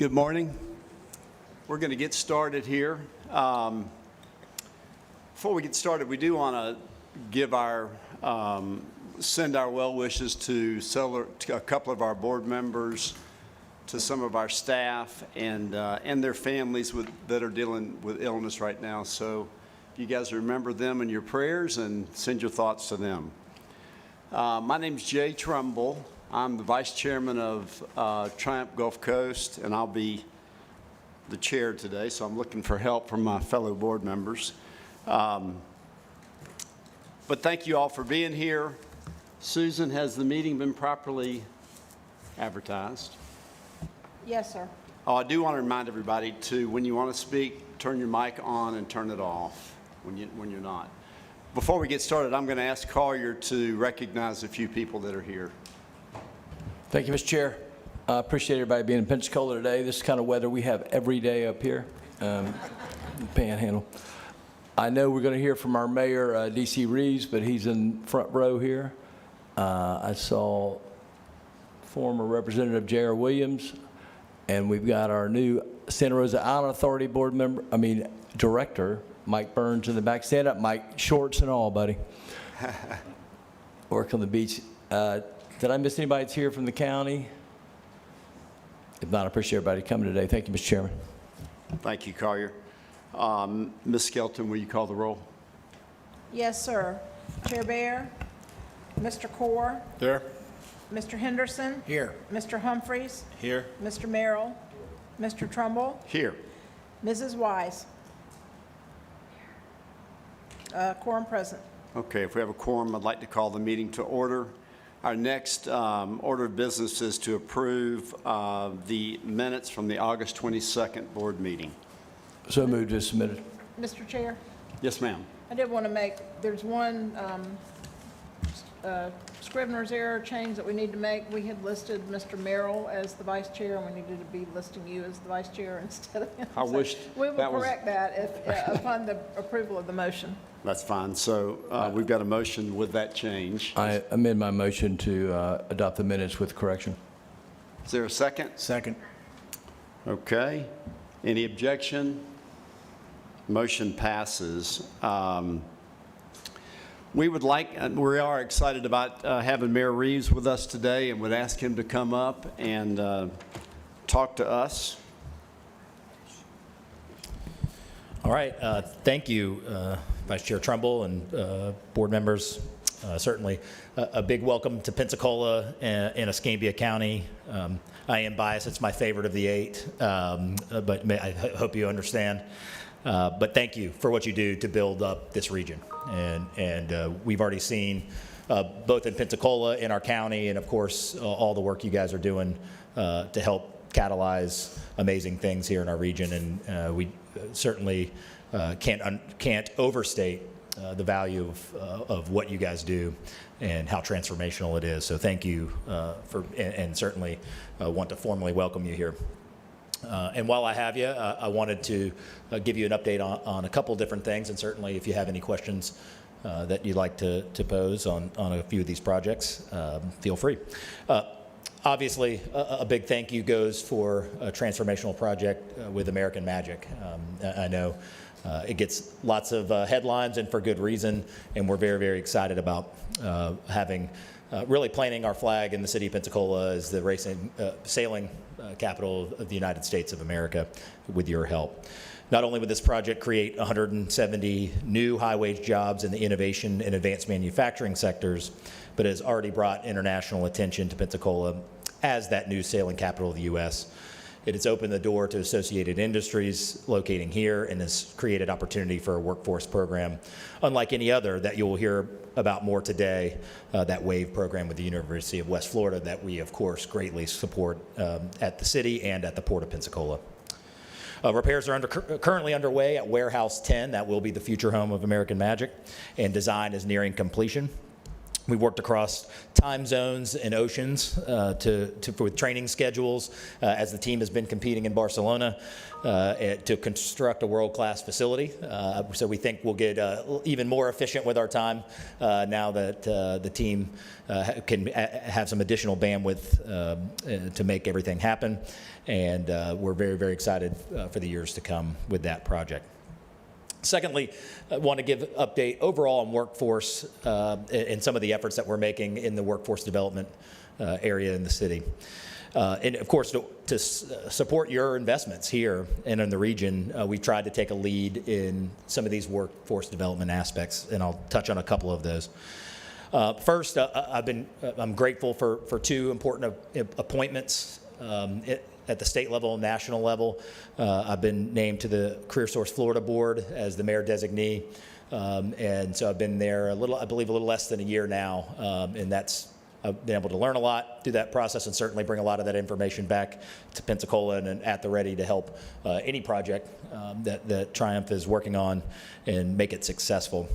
Good morning. We're going to get started here. Before we get started, we do want to give our send our well wishes to a couple of our board members, to some of our staff, and their families that are dealing with illness right now. So you guys remember them in your prayers and send your thoughts to them. My name's Jay Trumbull. I'm the vice chairman of Triumph Gulf Coast, and I'll be the chair today, so I'm looking for help from my fellow board members. But thank you all for being here. Susan, has the meeting been properly advertised? Yes, sir. Oh, I do want to remind everybody to, when you want to speak, turn your mic on and turn it off when you're not. Before we get started, I'm going to ask Collier to recognize a few people that are here. Thank you, Mr. Chair. I appreciate everybody being in Pensacola today. This is kind of weather we have every day up here, Panhandle. I know we're going to hear from our mayor, D.C. Reeves, but he's in front row here. I saw former Representative J.R. Williams, and we've got our new Santa Rosa Island Authority board member, director, Mike Burns in the back. Stand up, Mike, shorts and all, buddy. Work on the beach. Did I miss anybody that's here from the county? If not, I appreciate everybody coming today. Thank you, Mr. Chairman. Thank you, Collier. Ms. Skelton, will you call the roll? Yes, sir. Chair Bear, Mr. Core, There. Mr. Henderson, Here. Mr. Humphreys, Here. Mr. Merrill, Mr. Trumbull, Here. Mrs. Wise. Quorum present. Okay, if we have a quorum, I'd like to call the meeting to order. Our next order of business is to approve the minutes from the August 22nd board meeting. So moved as submitted. Mr. Chair, Yes, ma'am. I did want to make, there's one Scrivener's error change that we need to make. We had listed Mr. Merrill as the vice chair, and we needed to be listing you as the vice chair instead of him. I wish we will that was- correct that if, upon the approval of the motion. That's fine. So we've got a motion with that change. I amend my motion to adopt the minutes with correction. Is there a second? Second. Okay. Any objection? Motion passes. We are excited about having Mayor Reeves with us today, and would ask him to come up and talk to us. All right, thank you, Vice Chair Trumbull and board members. Certainly a big welcome to Pensacola and Escambia County. I am biased, it's my favorite of the 8, but I hope you understand. But thank you for what you do to build up this region. And we've already seen, both in Pensacola, in our county, and of course, all the work you guys are doing to help catalyze amazing things here in our region. And we certainly can't overstate the value of what you guys do and how transformational it is. So thank you and certainly want to formally welcome you here. And while I have you, I wanted to give you an update on a couple different things, and certainly if you have any questions that you'd like to pose on a few of these projects, feel free. Obviously, a big thank you goes for a transformational project with American Magic. I know it gets lots of headlines, and for good reason, and we're very, very excited about really planting our flag in the city of Pensacola as the sailing capital of the United States of America with your help. Not only would this project create 170 new high-wage jobs in the innovation and advanced manufacturing sectors, but has already brought international attention to Pensacola as that new sailing capital of the U.S. It has opened the door to associated industries locating here and has created opportunity for a workforce program unlike any other that you will hear about more today, that WAVE program with the University of West Florida that we, of course, greatly support at the city and at the Port of Pensacola. Repairs are currently underway at Warehouse 10. That will be the future home of American Magic, and design is nearing completion. We worked across time zones and oceans with training schedules as the team has been competing in Barcelona to construct a world-class facility. So we think we'll get even more efficient with our time now that the team can have some additional bandwidth to make everything happen. And we're very, very excited for the years to come with that project. Secondly, I want to give an update overall on workforce and some of the efforts that we're making in the workforce development area in the city. And of course, to support your investments here and in the region, we've tried to take a lead in some of these workforce development aspects, and I'll touch on a couple of those. First, I'm grateful for two important appointments at the state level and national level. I've been named to the CareerSource Florida board as the mayor designee. And so I've been there I believe a little less than a year now. And I've been able to learn a lot through that process and certainly bring a lot of that information back to Pensacola and at the ready to help any project that Triumph is working on and make it successful.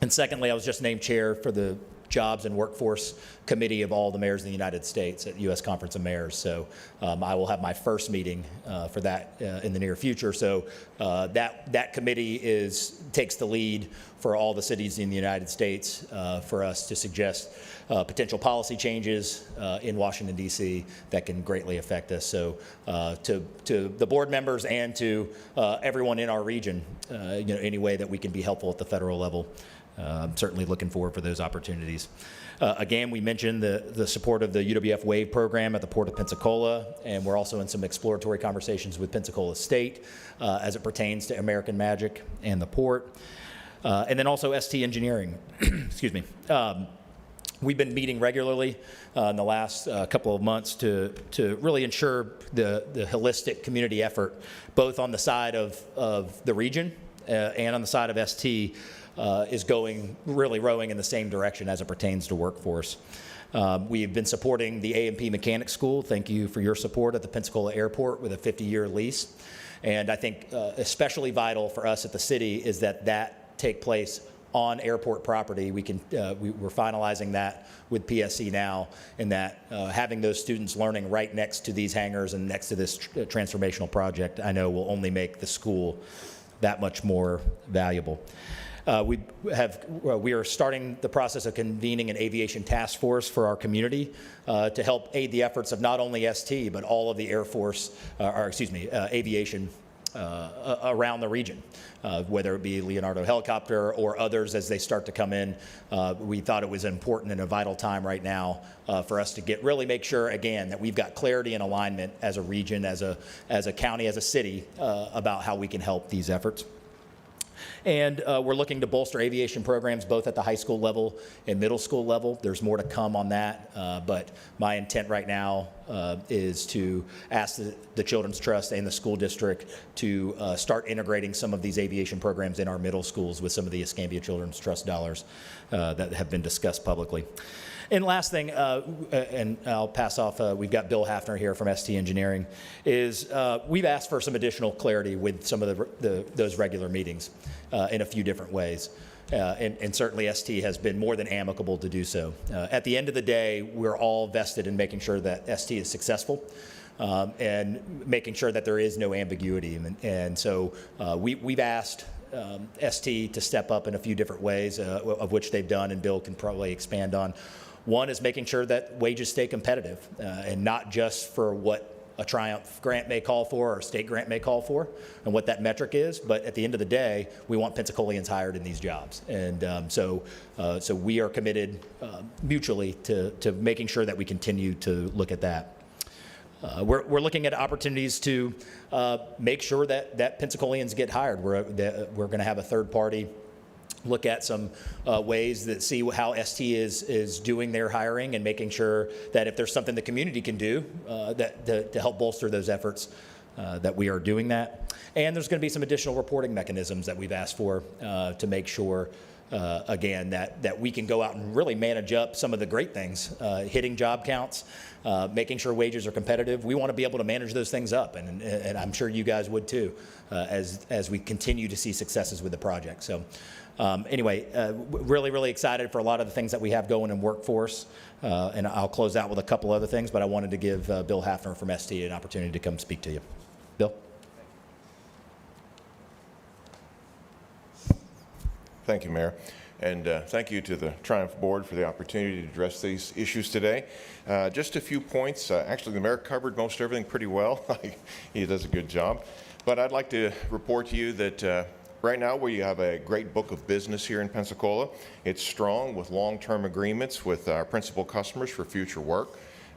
And secondly, I was just named chair for the Jobs and Workforce Committee of all the mayors in the United States at U.S. Conference of Mayors. So I will have my first meeting for that in the near future. So that committee takes the lead for all the cities in the United States for us to suggest potential policy changes in Washington, D.C. that can greatly affect us. So to the board members and to everyone in our region, any way that we can be helpful at the federal level. I'm certainly looking forward for those opportunities. Again, we mentioned the support of the UWF WAVE program at the Port of Pensacola, and we're also in some exploratory conversations with Pensacola State as it pertains to American Magic and the port. And then also ST Engineering, excuse me. We've been meeting regularly in the last couple of months to really ensure the holistic community effort, both on the side of the region and on the side of ST, is rowing in the same direction as it pertains to workforce. We've been supporting the A&P Mechanics School. Thank you for your support at the Pensacola Airport with a 50-year lease. And I think especially vital for us at the city is that take place on airport property. We're finalizing that with PSC now, and that having those students learning right next to these hangars and next to this transformational project, I know will only make the school that much more valuable. We are starting the process of convening an aviation task force for our community to help aid the efforts of not only ST, but all of the Air Force, aviation around the region, whether it be Leonardo Helicopter or others as they start to come in. We thought it was important and a vital time right now for us to really make sure, again, that we've got clarity and alignment as a region, as a county, as a city, about how we can help these efforts. And we're looking to bolster aviation programs both at the high school level and middle school level. There's more to come on that, but my intent right now is to ask the Children's Trust and the school district to start integrating some of these aviation programs in our middle schools with some of the Escambia Children's Trust dollars that have been discussed publicly. And last thing, and I'll pass off, we've got Bill Hafner here from ST Engineering, is we've asked for some additional clarity with some of those regular meetings in a few different ways. And certainly ST has been more than amicable to do so. At the end of the day, we're all vested in making sure that ST is successful and making sure that there is no ambiguity. And so we've asked ST to step up in a few different ways, of which they've done, and Bill can probably expand on. One is making sure that wages stay competitive, and not just for what a Triumph grant may call for or a state grant may call for, and what that metric is. But at the end of the day, we want Pensacolians hired in these jobs. And so we are committed mutually to making sure that we continue to look at that. We're looking at opportunities to make sure that Pensacolians get hired. We're going to have a third party look at some ways that see how ST is doing their hiring, and making sure that if there's something the community can do to help bolster those efforts, that we are doing that. And there's going to be some additional reporting mechanisms that we've asked for to make sure, again, that we can go out and really manage up some of the great things, hitting job counts, making sure wages are competitive. We want to be able to manage those things up, and I'm sure you guys would too, as we continue to see successes with the project. So Anyway, really, really excited for a lot of the things that we have going in workforce. And I'll close out with a couple other things, but I wanted to give Bill Hafner from ST an opportunity to come speak to you. Bill? Thank you, Mayor. And thank you to the Triumph Board for the opportunity to address these issues today. Just a few points. Actually, the Mayor covered most everything pretty well. He does a good job. But I'd like to report to you that right now we have a great book of business here in Pensacola. It's strong with long-term agreements with our principal customers for future work.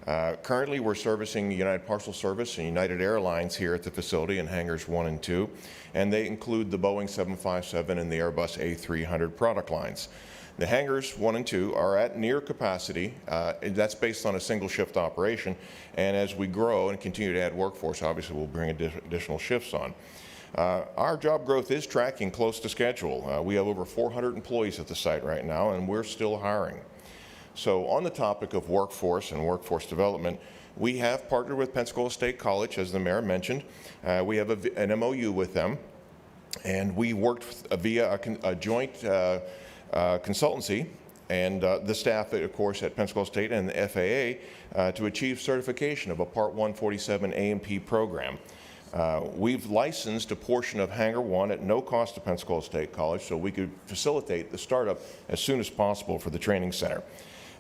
Currently, we're servicing United Parcel Service and United Airlines here at the facility in hangars 1 and 2, and they include the Boeing 757 and the Airbus A300 product lines. The hangars 1 and 2 are at near capacity. That's based on a single shift operation, and as we grow and continue to add workforce, obviously we'll bring additional shifts on. Our job growth is tracking close to schedule. We have over 400 employees at the site right now, and we're still hiring. So on the topic of workforce and workforce development, we have partnered with Pensacola State College, as the Mayor mentioned. We have an MOU with them, and we worked via a joint consultancy and the staff, of course, at Pensacola State and the FAA to achieve certification of a Part 147 A&P program. We've licensed a portion of Hangar 1 at no cost to Pensacola State College so we could facilitate the startup as soon as possible for the training center.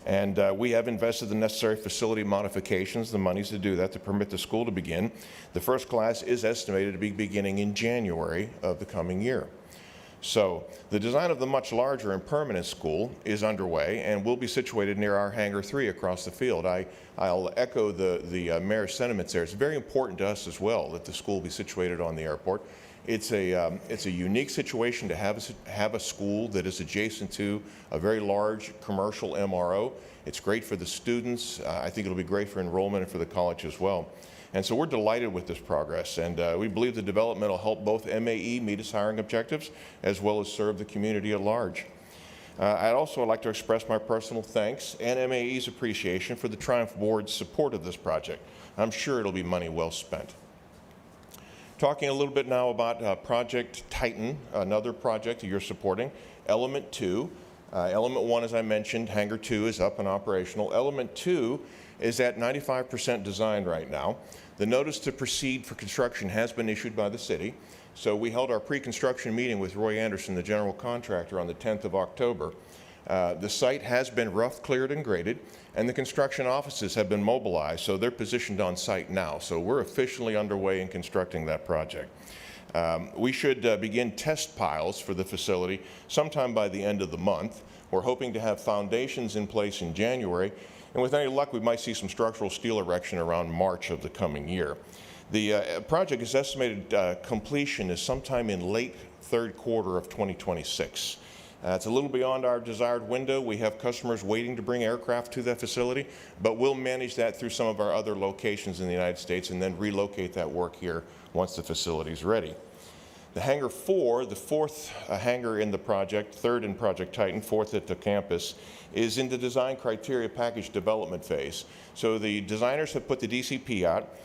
And we have invested the necessary facility modifications, the monies to do that, to permit the school to begin. The first class is estimated to be beginning in January of the coming year. So the design of the much larger and permanent school is underway and will be situated near our Hangar 3 across the field. I'll echo the Mayor's sentiments there. It's very important to us as well that the school be situated on the airport. It's a unique situation to have a school that is adjacent to a very large commercial MRO. It's great for the students. I think it'll be great for enrollment and for the college as well. And so we're delighted with this progress, and we believe the development will help both MAE meet its hiring objectives as well as serve the community at large. I'd also like to express my personal thanks and MAE's appreciation for the Triumph Board's support of this project. I'm sure it'll be money well spent. Talking a little bit now about Project Titan, another project that you're supporting, Element 2. Element 1, as I mentioned, Hangar 2 is up and operational. Element 2 is at 95% design right now. The notice to proceed for construction has been issued by the city. So we held our pre-construction meeting with Roy Anderson, the general contractor, on the 10th of October. The site has been rough cleared and graded, and the construction offices have been mobilized, so they're positioned on site now. So we're officially underway in constructing that project. We should begin test piles for the facility sometime by the end of the month. We're hoping to have foundations in place in January, and with any luck, we might see some structural steel erection around March of the coming year. The project is estimated completion is sometime in late third quarter of 2026. It's a little beyond our desired window. We have customers waiting to bring aircraft to that facility, but we'll manage that through some of our other locations in the United States and then relocate that work here once the facility is ready. The Hangar 4, the fourth hangar in the project, third in Project Titan, fourth at the campus, is in the design criteria package development phase. So the designers have put the DCP out.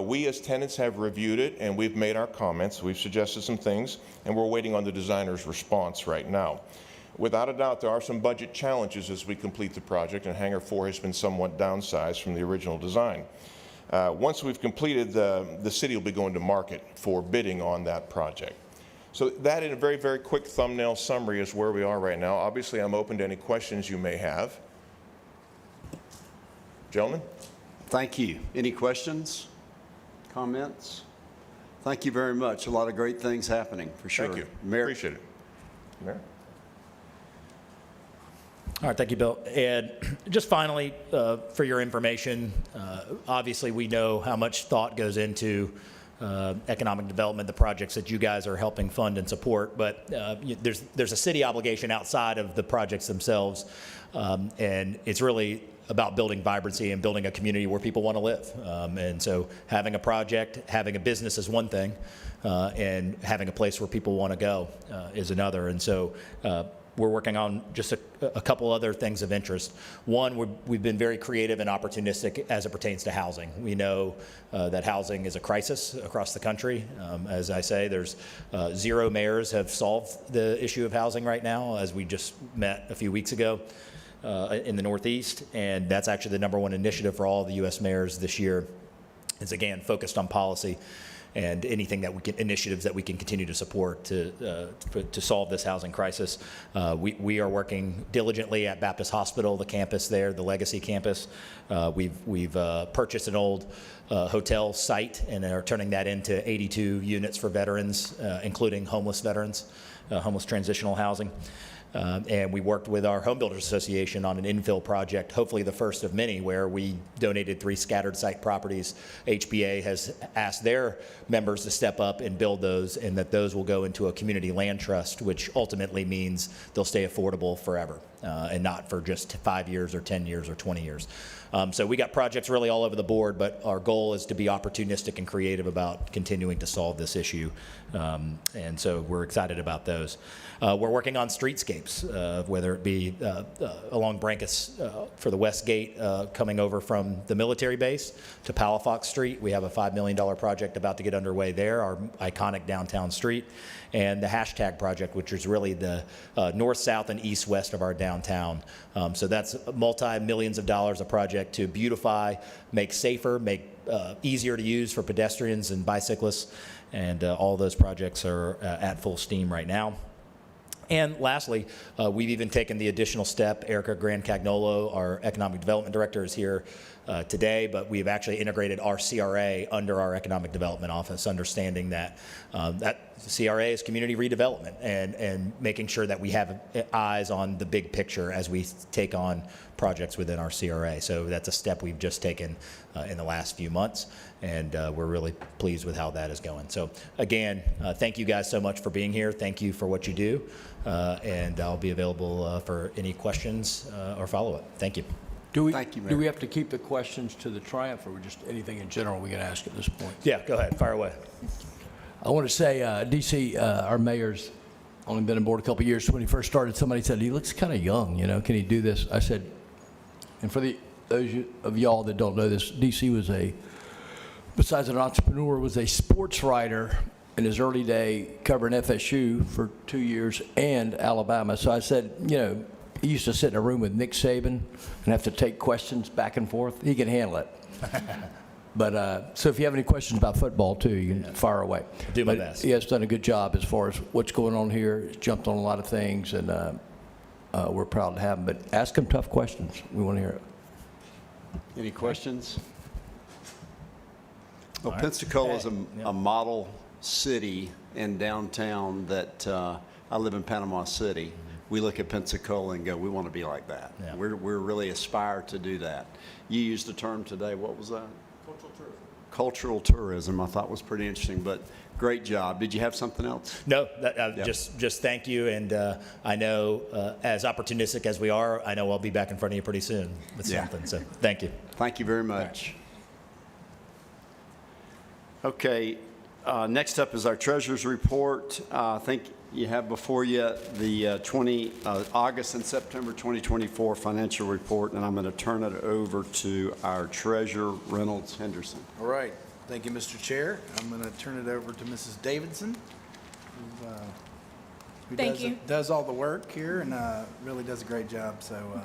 We as tenants have reviewed it and we've made our comments. We've suggested some things and we're waiting on the designer's response right now. Without a doubt, there are some budget challenges as we complete the project, and Hangar 4 has been somewhat downsized from the original design. Once we've completed, the city will be going to market for bidding on that project. So that, in a very, very quick thumbnail summary, is where we are right now. Obviously, I'm open to any questions you may have. Gentlemen? Thank you. Any questions, comments? Thank you very much. A lot of great things happening, for sure. Thank you. Mayor? Appreciate it. Mayor? All right, thank you, Bill. And just finally, for your information, obviously we know how much thought goes into economic development, the projects that you guys are helping fund and support, but there's a city obligation outside of the projects themselves, and it's really about building vibrancy and building a community where people want to live. And so having a project, having a business is one thing, and having a place where people want to go is another. And so we're working on just a couple other things of interest. One, we've been very creative and opportunistic as it pertains to housing. We know that housing is a crisis across the country. As I say, there's 0 mayors have solved the issue of housing right now, as we just met a few weeks ago in the Northeast, and that's actually the #1 initiative for all of the U.S. mayors this year. It's again focused on policy and anything that we can, initiatives that we can continue to support to solve this housing crisis. We are working diligently at Baptist Hospital, the campus there, the Legacy campus. We've purchased an old hotel site and are turning that into 82 units for veterans, including homeless veterans, homeless transitional housing. And we worked with our Home Builders Association on an infill project, hopefully the first of many, where we donated 3 scattered site properties. HBA has asked their members to step up and build those, and that those will go into a community land trust, which ultimately means they'll stay affordable forever, and not for just 5 years or 10 years or 20 years. So we got projects really all over the board, but our goal is to be opportunistic and creative about continuing to solve this issue. And so we're excited about those. We're working on streetscapes, whether it be along Brancas for the West Gate, coming over from the military base to Palafox Street. We have a $5 million project about to get underway there, our iconic downtown street, and the hashtag project, which is really the north, south, and east, west of our downtown. So that's multi-millions of dollars a project to beautify, make safer, make easier to use for pedestrians and bicyclists, and all those projects are at full steam right now. And lastly, we've even taken the additional step. Erica Grand-Cagnolo, our Economic Development Director, is here today, but we've actually integrated our CRA under our Economic Development Office, understanding that that CRA is community redevelopment and making sure that we have eyes on the big picture as we take on projects within our CRA. So that's a step we've just taken in the last few months, and we're really pleased with how that is going. So again, thank you guys so much for being here. Thank you for what you do, and I'll be available for any questions or follow-up. Thank you. Thank you, Mayor. Do we have to keep the questions to the Triumph, or just anything in general we can ask at this point? Yeah, go ahead, fire away. I want to say, DC, our mayor's only been on board a couple of years. When he first started, somebody said, he looks kind of young, you know, can he do this? I said, and for those of y'all that don't know this, DC was besides an entrepreneur, was a sports writer in his early day, covering FSU for 2 years and Alabama. So I said, you know, he used to sit in a room with Nick Saban and have to take questions back and forth. He can handle it. But so if you have any questions about football too, you can fire away. Do my But best. He has done a good job as far as what's going on here. He's jumped on a lot of things, and we're proud to have him. But ask him tough questions. We want to hear it. Any questions? Well, Pensacola is a model city in downtown that, I live in Panama City. We look at Pensacola and go, we want to be like that. Yeah. We're really aspire to do that. You used a term today, what was that? Cultural tourism. Cultural tourism, I thought was pretty interesting, but great job. Did you have something else? No, Yeah. just thank you, and I know as opportunistic as we are, I know I'll be back in front of you pretty soon with Yeah. something, so thank you. Thank you very much. Okay, next up is our treasurer's report. I think you have before you the August and September 2024 financial report, and I'm going to turn it over to our treasurer, Reynolds Henderson. All right. Thank you, Mr. Chair. I'm going to turn it over to Mrs. Davidson, who Thank you. does all the work here and really does a great job. So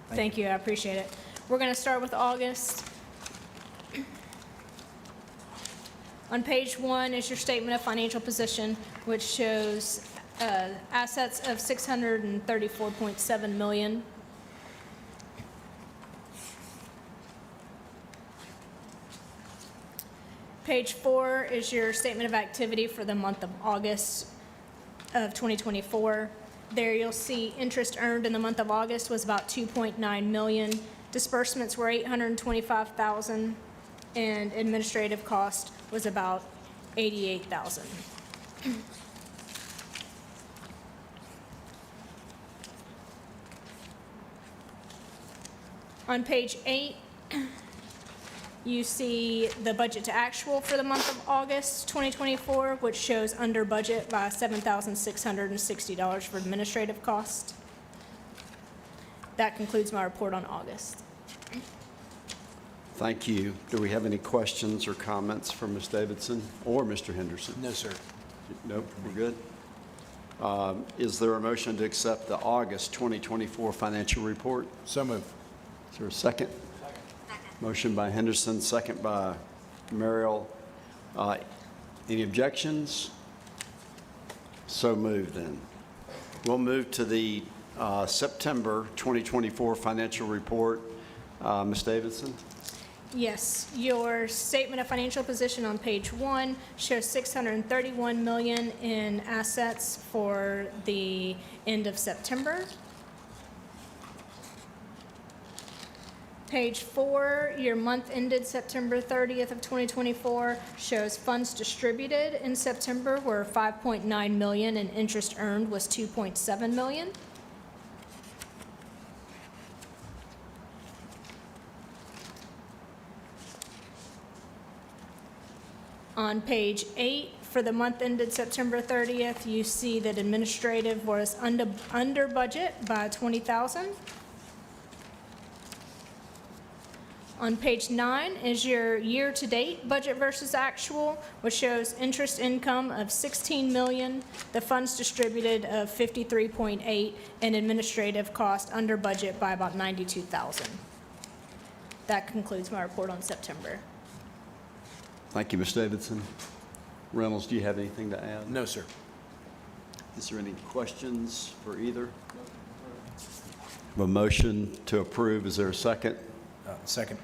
Thank you, I appreciate it. We're going to start with August. On page 1 is your statement of financial position, which shows assets of $634.7 million. Page 4 is your statement of activity for the month of August of 2024. There you'll see interest earned in the month of August was about $2.9 million. Disbursements were $825,000, and administrative cost was about $88,000. On page 8, you see the budget to actual for the month of August 2024, which shows under budget by $7,660 for administrative costs. That concludes my report on August. Thank you. Do we have any questions or comments from Ms. Davidson or Mr. Henderson? No, sir. Nope, we're good. Is there a motion to accept the August 2024 financial report? So moved. Is there a second? Motion by Henderson, second by Merrill. Any objections? So moved then. We'll move to the September 2024 financial report. Ms. Davidson? Yes, your statement of financial position on page 1 shows $631 million in assets for the end of September. Page 4, your month ended September 30th of 2024 shows funds distributed in September were $5.9 million and interest earned was $2.7 million. On page 8, for the month ended September 30th, you see that administrative was under budget by $20,000. On page 9 is your year-to-date budget versus actual, which shows interest income of $16 million, the funds distributed of $53.8, and administrative cost under budget by about $92,000. That concludes my report on September. Thank you, Ms. Davidson. Reynolds, do you have anything to add? No, sir. Is there any questions for either? A motion to approve, is there a second? Second.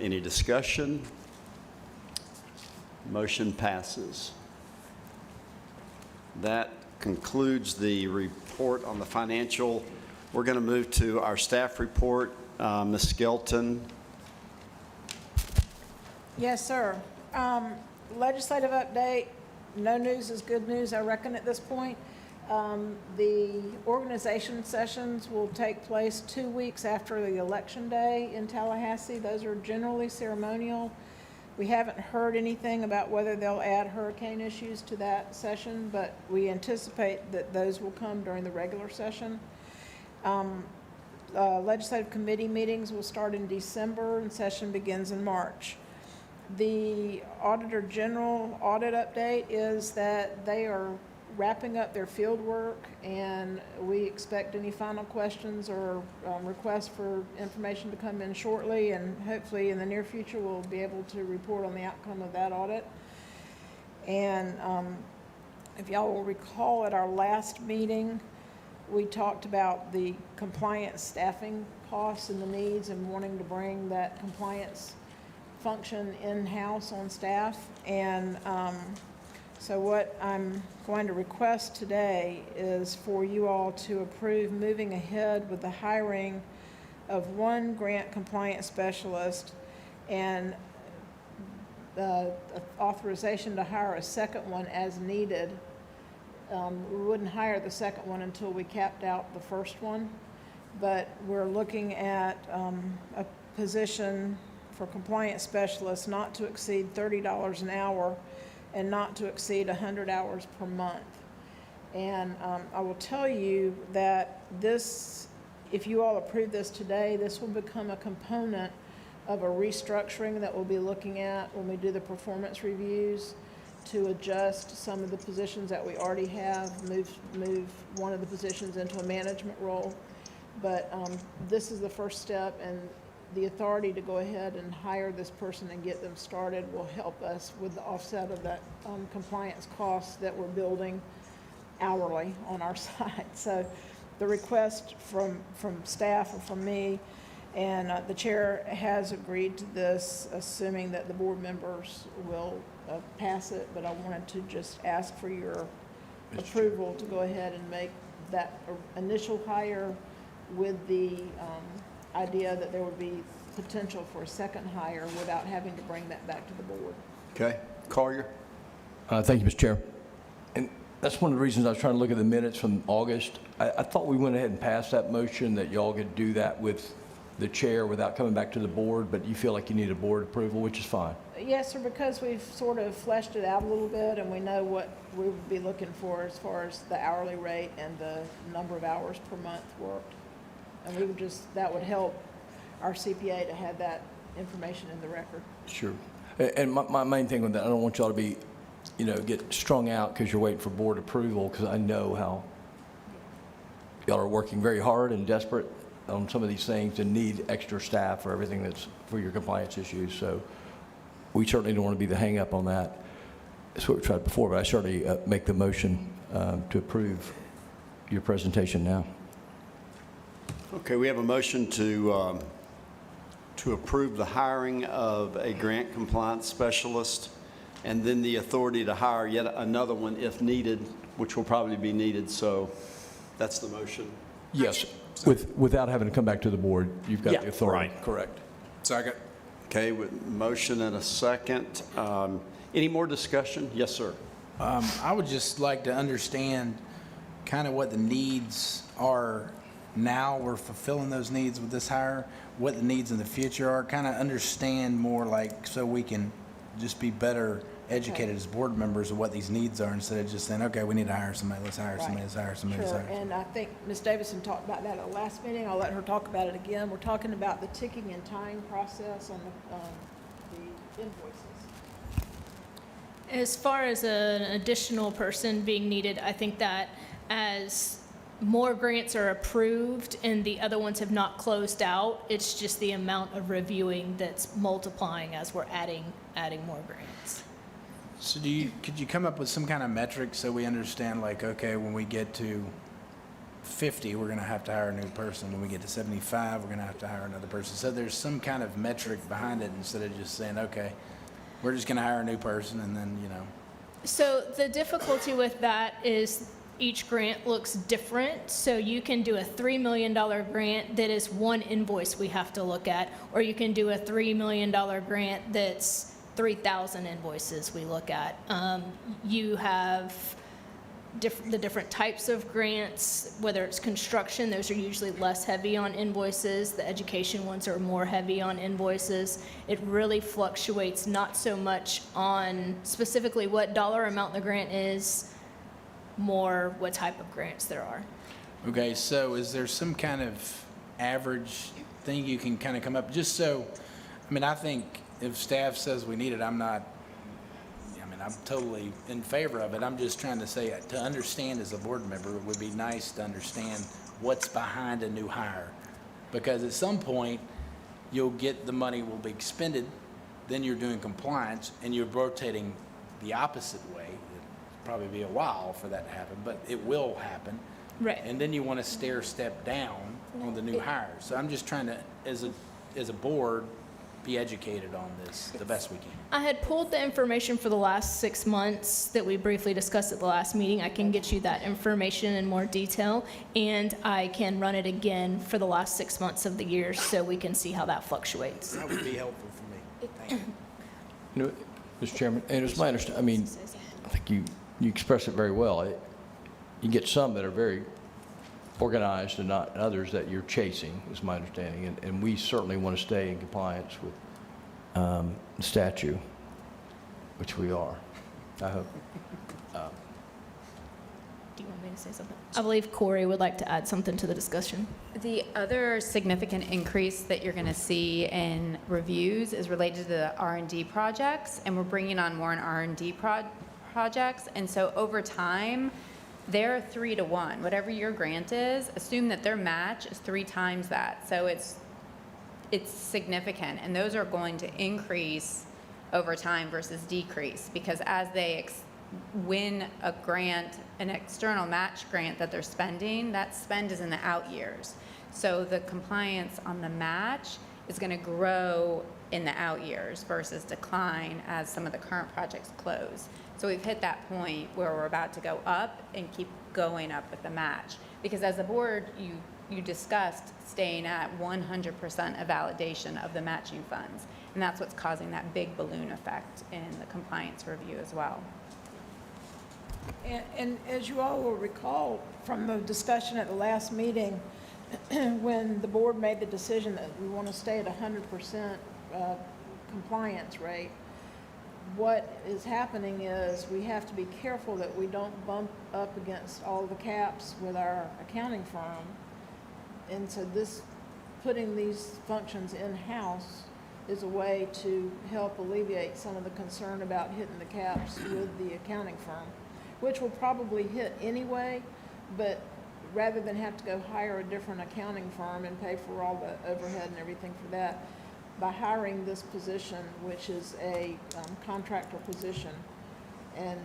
Any discussion? Motion passes. That concludes the report on the financial. We're going to move to our staff report. Ms. Skelton. Yes, sir. Legislative update, no news is good news, I reckon, at this point. The organization sessions will take place 2 weeks after the election day in Tallahassee. Those are generally ceremonial. We haven't heard anything about whether they'll add hurricane issues to that session, but we anticipate that those will come during the regular session. Legislative committee meetings will start in December and session begins in March. The Auditor General audit update is that they are wrapping up their field work, and we expect any final questions or requests for information to come in shortly, and hopefully in the near future we'll be able to report on the outcome of that audit. And if y'all will recall, at our last meeting, we talked about the compliance staffing costs and the needs and wanting to bring that compliance function in-house on staff. And so what I'm going to request today is for you all to approve moving ahead with the hiring of one grant compliance specialist and authorization to hire a second one as needed. We wouldn't hire the second one until we capped out the first one, but we're looking at a position for compliance specialists not to exceed $30 an hour and not to exceed 100 hours per month. And I will tell you that this, if you all approve this today, this will become a component of a restructuring that we'll be looking at when we do the performance reviews to adjust some of the positions that we already have, move one of the positions into a management role. But this is the first step, and the authority to go ahead and hire this person and get them started will help us with the offset of that compliance costs that we're building hourly on our side. So the request from staff or from me, and the chair has agreed to this, assuming that the board members will pass it, but I wanted to just ask for your approval to go ahead and make that initial hire with the idea that there would be potential for a second hire without having to bring that back to the board. Okay. Collier? Thank you, Mr. Chair. And that's one of the reasons I was trying to look at the minutes from August. I thought we went ahead and passed that motion that y'all could do that with the chair without coming back to the board, but you feel like you need a board approval, which is fine. Yes, sir, because we've sort of fleshed it out a little bit, and we know what we would be looking for as far as the hourly rate and the number of hours per month worked. And we would just, that would help our CPA to have that information in the record. Sure. And my main thing with that, I don't want y'all to be, get strung out because you're waiting for board approval, because I know how y'all are working very hard and desperate on some of these things and need extra staff for everything that's for your compliance issues. So we certainly don't want to be the hang up on that. That's what we tried before, but I certainly make the motion to approve your presentation now. Okay, we have a motion to approve the hiring of a grant compliance specialist, and then the authority to hire yet another one if needed, which will probably be needed, so that's the motion. Yes, without having to come back to the board, you've got the authority. right. Correct. Second. Okay, with motion and a second. Any more discussion? Yes, sir. I would just like to understand kind of what the needs are now. We're fulfilling those needs with this hire, what the needs in the future are, kind of understand more, like, so we can just be better educated as board members of what these needs are, instead of just saying, okay, we need to hire somebody, let's hire somebody, let's hire somebody, let's Sure, hire somebody. and I think Ms. Davidson talked about that at the last meeting. I'll let her talk about it again. We're talking about the ticking and tying process on the invoices. As far as an additional person being needed, I think that as more grants are approved and the other ones have not closed out, it's just the amount of reviewing that's multiplying as we're adding more grants. So could you come up with some kind of metric so we understand, like, okay, when we get to 50, we're going to have to hire a new person. When we get to 75, we're going to have to hire another person. So there's some kind of metric behind it, instead of just saying, okay, we're just going to hire a new person and then, So the difficulty with that is each grant looks different. So you can do a $3 million grant that is one invoice we have to look at, or you can do a $3 million grant that's 3,000 invoices we look at. You have the different types of grants, whether it's construction, those are usually less heavy on invoices. The education ones are more heavy on invoices. It really fluctuates, not so much on specifically what dollar amount the grant is, more what type of grants there are. Okay, so is there some kind of average thing you can kind of come up, just so, I think if staff says we need it, I'm totally in favor of it. I'm just trying to say, to understand as a board member, it would be nice to understand what's behind a new hire. Because at some point, you'll get the money will be expended, then you're doing compliance, and you're rotating the opposite way. It'll probably be a while for that to happen, but it will happen. Right. And then you want to stair step down on the new hires. So I'm just trying to, as a board, be educated on this the best we can. I had pulled the information for the last 6 months that we briefly discussed at the last meeting. I can get you that information in more detail, and I can run it again for the last 6 months of the year so we can see how that fluctuates. That would be helpful for me. Thank you. Mr. Chairman, and it's my understanding, I think you express it very well. You get some that are very organized and not others that you're chasing, is my understanding. And we certainly want to stay in compliance with the statute, which we are, I hope. Do you want me to say something? I believe Corey would like to add something to the discussion. The other significant increase that you're going to see in reviews is related to the R&D projects, and we're bringing on more in R&D projects. And so over time, they're 3 to 1. Whatever your grant is, assume that their match is 3 times that. So it's significant, and those are going to increase over time versus decrease, because as they win a grant, an external match grant that they're spending, that spend is in the out years. So the compliance on the match is going to grow in the out years versus decline as some of the current projects close. So we've hit that point where we're about to go up and keep going up with the match. Because as a board, you discussed staying at 100% of validation of the matching funds. And that's what's causing that big balloon effect in the compliance review as well. And as you all will recall from the discussion at the last meeting, when the board made the decision that we want to stay at 100% compliance rate, what is happening is we have to be careful that we don't bump up against all the caps with our accounting firm. And so putting these functions in-house is a way to help alleviate some of the concern about hitting the caps with the accounting firm, which will probably hit anyway, but rather than have to go hire a different accounting firm and pay for all the overhead and everything for that, by hiring this position, which is a contractor position, and,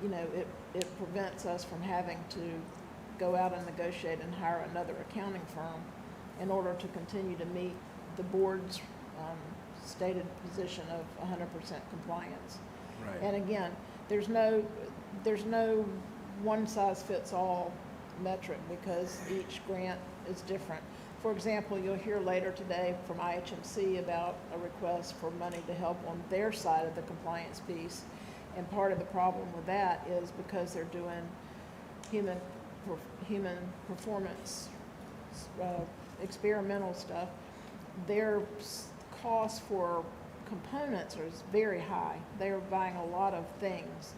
you know, it prevents us from having to go out and negotiate and hire another accounting firm in order to continue to meet the board's stated position of 100% compliance. Right. And again, there's no one-size-fits-all metric because each grant is different. For example, you'll hear later today from IHMC about a request for money to help on their side of the compliance piece. And part of the problem with that is because they're doing human performance experimental stuff, their cost for components is very high. They're buying a lot of things,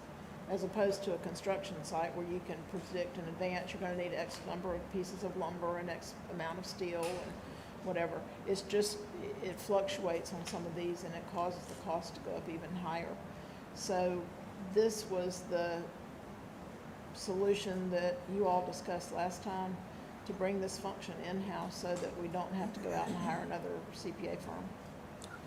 as opposed to a construction site where you can predict in advance you're going to need X number of pieces of lumber and X amount of steel and whatever. It's just, it fluctuates on some of these and it causes the cost to go up even higher. So this was the solution that you all discussed last time, to bring this function in-house so that we don't have to go out and hire another CPA firm.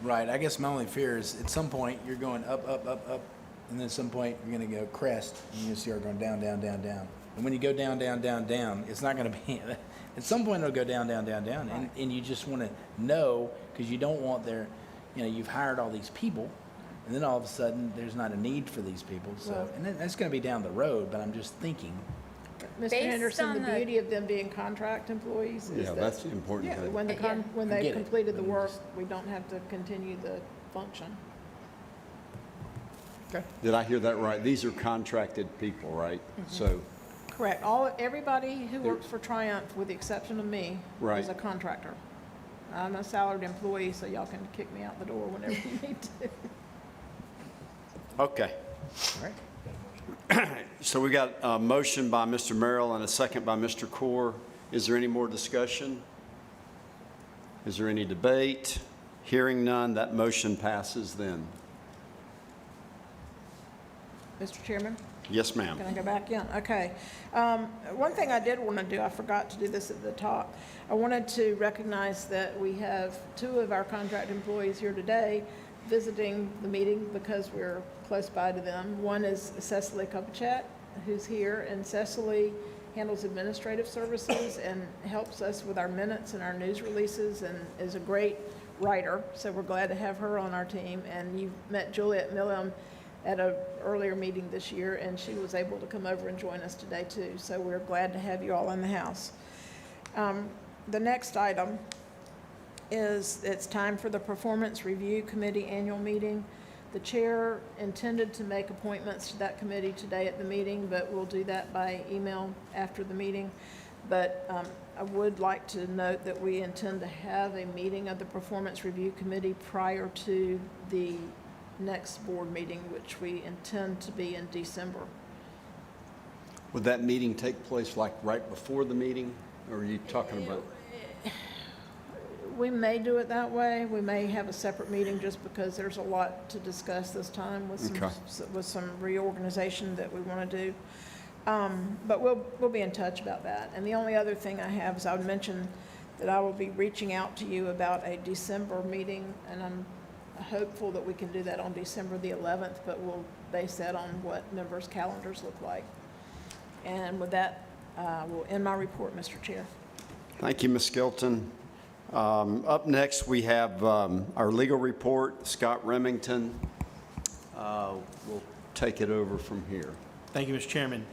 Right, I guess my only fear is at some point you're going up, and then at some point you're gonna go crest, and you're gonna see her going down, down, down, down. And when you go down, down, down, down, it's not gonna be, at some point it'll go down, down, down, down. And you just wanna know, because you don't want their, you know, you've hired all these people, and then all of a sudden, there's not a need for these people, so, Well- and that's gonna be down the road, but I'm just thinking, Mr. Based Henderson, on the the- beauty of them being contract employees is Yeah, that that's the important thing. when Yeah. when I they've get it, completed the but I'm work, just- we don't have to continue the function. Did I hear that right? These are contracted people, right? So, Correct. Everybody who works for Triumph, with the exception of me, Right. is a contractor. I'm a salaried employee, so y'all can kick me out the door whenever you need to. okay. all right? So we got a motion by Mr. Merrill and a second by Mr. Core. Is there any more discussion? Is there any debate? Hearing none, that motion passes then. Mr. Chairman? Yes, ma'am. Can I go back? Yeah, okay. One thing I did want to do, I forgot to do this at the top. I wanted to recognize that we have two of our contract employees here today visiting the meeting because we're close by to them. One is Cecily Kopachat, who's here, and Cecily handles administrative services and helps us with our minutes and our news releases and is a great writer, so we're glad to have her on our team. And you've met Juliet Millam at an earlier meeting this year, and she was able to come over and join us today too. So we're glad to have you all in the house. The next item is it's time for the Performance Review Committee annual meeting. The chair intended to make appointments to that committee today at the meeting, but we'll do that by email after the meeting. But I would like to note that we intend to have a meeting of the Performance Review Committee prior to the next board meeting, which we intend to be in December. Would that meeting take place like right before the meeting? Or are you talking about? We may do it that way. We may have a separate meeting just because there's a lot to discuss this time with Okay. some reorganization that we want to do. But we'll be in touch about that. And the only other thing I have is I would mention that I will be reaching out to you about a December meeting, and I'm hopeful that we can do that on December the 11th, but we'll base that on what members' calendars look like. And with that, we'll end my report, Mr. Chair. Thank you, Ms. Skelton. Up next, we have our legal report. Scott Remington will take it over from here. Thank you, Mr. Chairman.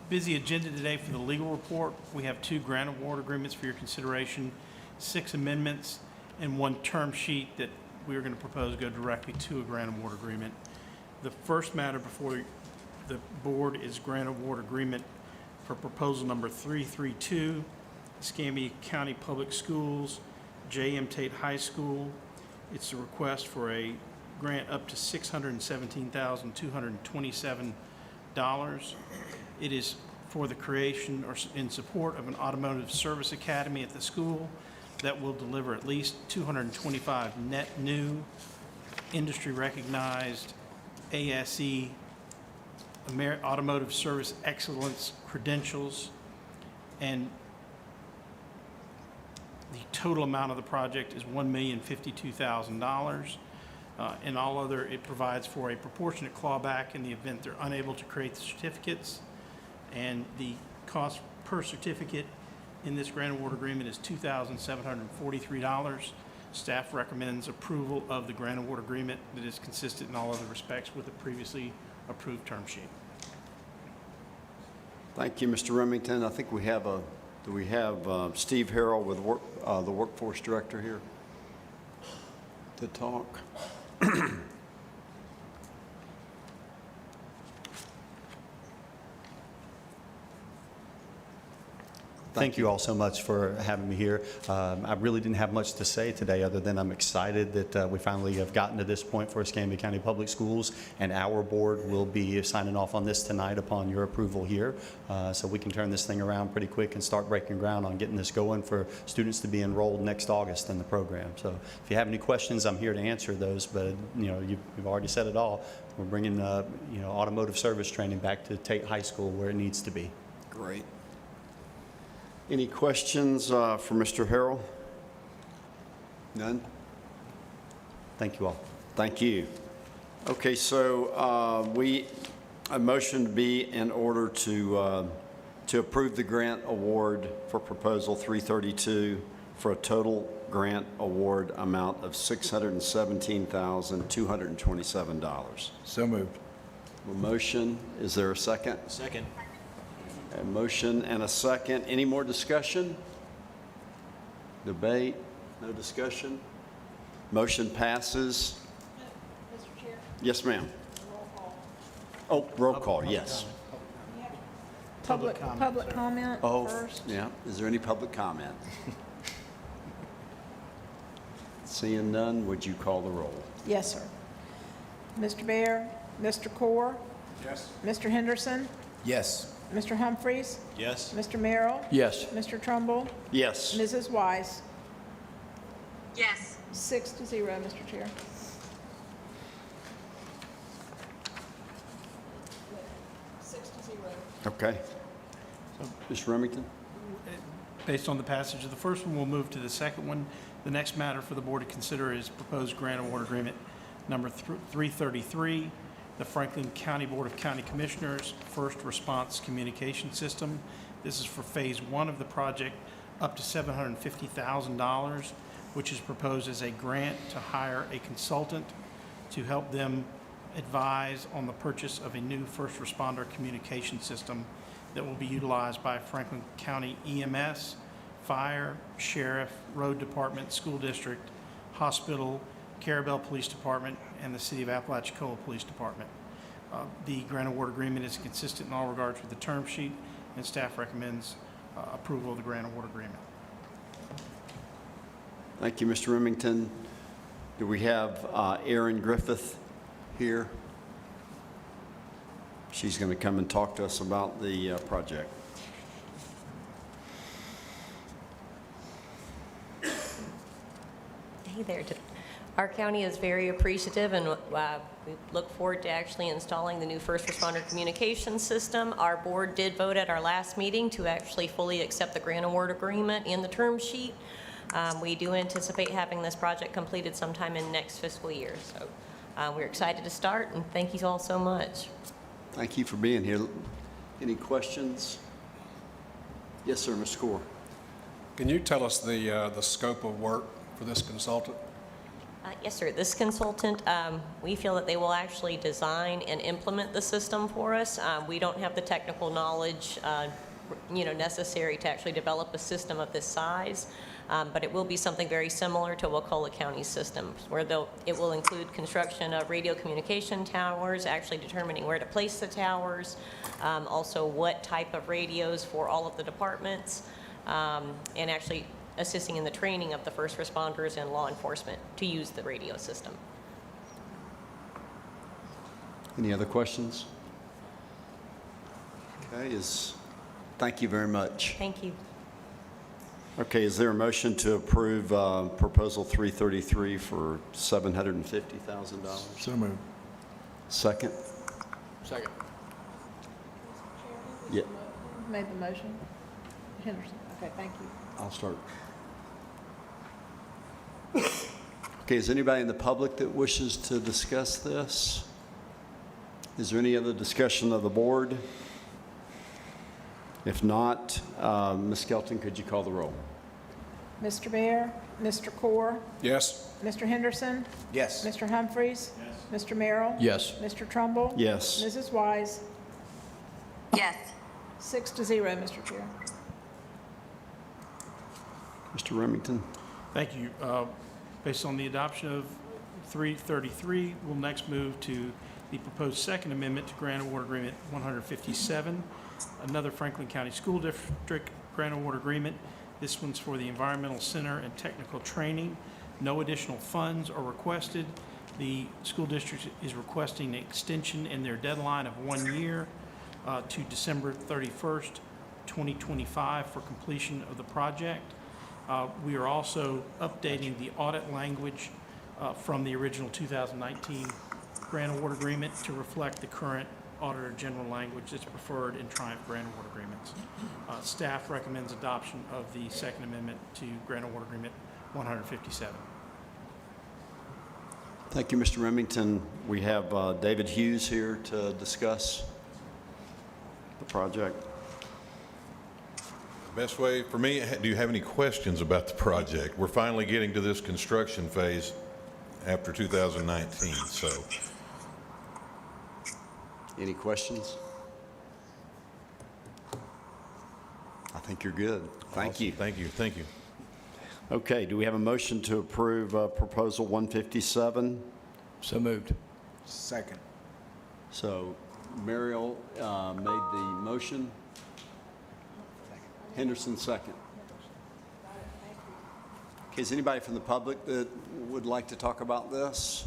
Busy agenda today for the legal report. We have 2 grant award agreements for your consideration, 6 amendments, and 1 term sheet that we are going to propose go directly to a grant award agreement. The first matter before the board is grant award agreement for proposal number 332 Escambia County Public Schools, J.M. Tate High School. It's a request for a grant up to $617,227. It is for the creation or in support of an automotive service academy at the school that will deliver at least 225 net new, industry-recognized ASE Automotive Service Excellence credentials, and the total amount of the project is $1,052,000. And all other, it provides for a proportionate clawback in the event they're unable to create the certificates. And the cost per certificate in this grant award agreement is $2,743. Staff recommends approval of the grant award agreement that is consistent in all other respects with the previously approved term sheet. Thank you, Mr. Remington. I think we have do we have Steve Harrell with the Workforce Director here to talk? Thank you all so much for having me here. I really didn't have much to say today other than I'm excited that we finally have gotten to this point for Escambia County Public Schools, and our board will be signing off on this tonight upon your approval here. So we can turn this thing around pretty quick and start breaking ground on getting this going for students to be enrolled next August in the program. So if you have any questions, I'm here to answer those, but you've already said it all. We're bringing automotive service training back to Tate High School where it needs to be. Great. Any questions for Mr. Harrell? None? Thank you all. Thank you. Okay, so a motion to be in order to approve the grant award for proposal 332 for a total grant award amount of $617,227. So moved. A motion, is there a second? Second. A motion and a second. Any more discussion? Debate? No discussion? Motion passes. Mr. Chair, Yes, ma'am. roll call. Oh, roll call, yes. Public comment, comment Oh, first. yeah. Is there any public comment? Seeing none, would you call the roll? Yes, sir. Mr. Bear, Mr. Core, Yes. Mr. Henderson, Yes. Mr. Humphreys, Yes. Mr. Merrill, Yes. Mr. Trumbull, Yes. Mrs. Wise. Yes. 6-0, Mr. Chair. Okay. Mr. Remington? Based on the passage of the first one, we'll move to the second one. The next matter for the board to consider is proposed grant award agreement number 333, the Franklin County Board of County Commissioners First Response Communication System. This is for Phase 1 of the project, up to $750,000, which is proposed as a grant to hire a consultant to help them advise on the purchase of a new first responder communication system that will be utilized by Franklin County EMS, Fire, Sheriff, Road Department, School District, Hospital, Carabel Police Department, and the City of Apalachicola Police Department. The grant award agreement is consistent in all regards with the term sheet, and staff recommends approval of the grant award agreement. Thank you, Mr. Remington. Do we have Erin Griffith here? She's going to come and talk to us about the project. Hey there. Our county is very appreciative, and we look forward to actually installing the new first responder communication system. Our board did vote at our last meeting to actually fully accept the grant award agreement in the term sheet. We do anticipate having this project completed sometime in next fiscal year. So we're excited to start, and thank you all so much. Thank you for being here. Any questions? Yes, sir, Mr. Core. Can you tell us the scope of work for this consultant? Yes, sir. This consultant, we feel that they will actually design and implement the system for us. We don't have the technical knowledge, necessary to actually develop a system of this size, but it will be something very similar to Wakulla County's system, where it will include construction of radio communication towers, actually determining where to place the towers, also what type of radios for all of the departments. and actually assisting in the training of the first responders and law enforcement to use the radio system. Any other questions? Okay, thank you very much. Thank you. Okay, is there a motion to approve Proposal 333 for $750,000? So moved. Second? Second. Yeah, Who made the motion? Henderson. Okay, thank you. I'll start. Okay, is anybody in the public that wishes to discuss this? Is there any other discussion of the board? If not, Ms. Skelton, could you call the roll? Mr. Bear? Mr. Core? Yes. Mr. Henderson? Yes. Mr. Humphries? Mr. Merrill? Yes. Mr. Trumbull? Yes. Mrs. Wise? Yes. 6-0, Mr. Chair. Mr. Remington? Thank you. Based on the adoption of 333, we'll next move to the proposed second amendment to Grant Award Agreement 157, another Franklin County School District Grant Award Agreement. This one's for the Environmental Center and Technical Training. No additional funds are requested. The school district is requesting an extension in their deadline of 1 year to December 31st, 2025 for completion of the project. We are also updating the audit language from the original 2019 grant award agreement to reflect the current Auditor General language that's preferred in Triumph grant award agreements. Staff recommends adoption of the second amendment to grant award agreement 157. Thank you, Mr. Remington. We have David Hughes here to discuss the project. Best way for me, do you have any questions about the project? We're finally getting to this construction phase after 2019, so. Any questions? I think you're good. Thank Awesome. you. Thank you, thank you. Okay, do we have a motion to approve Proposal 157? So moved. Second. So Mariel made the motion. Henderson second. Okay, is anybody from the public that would like to talk about this?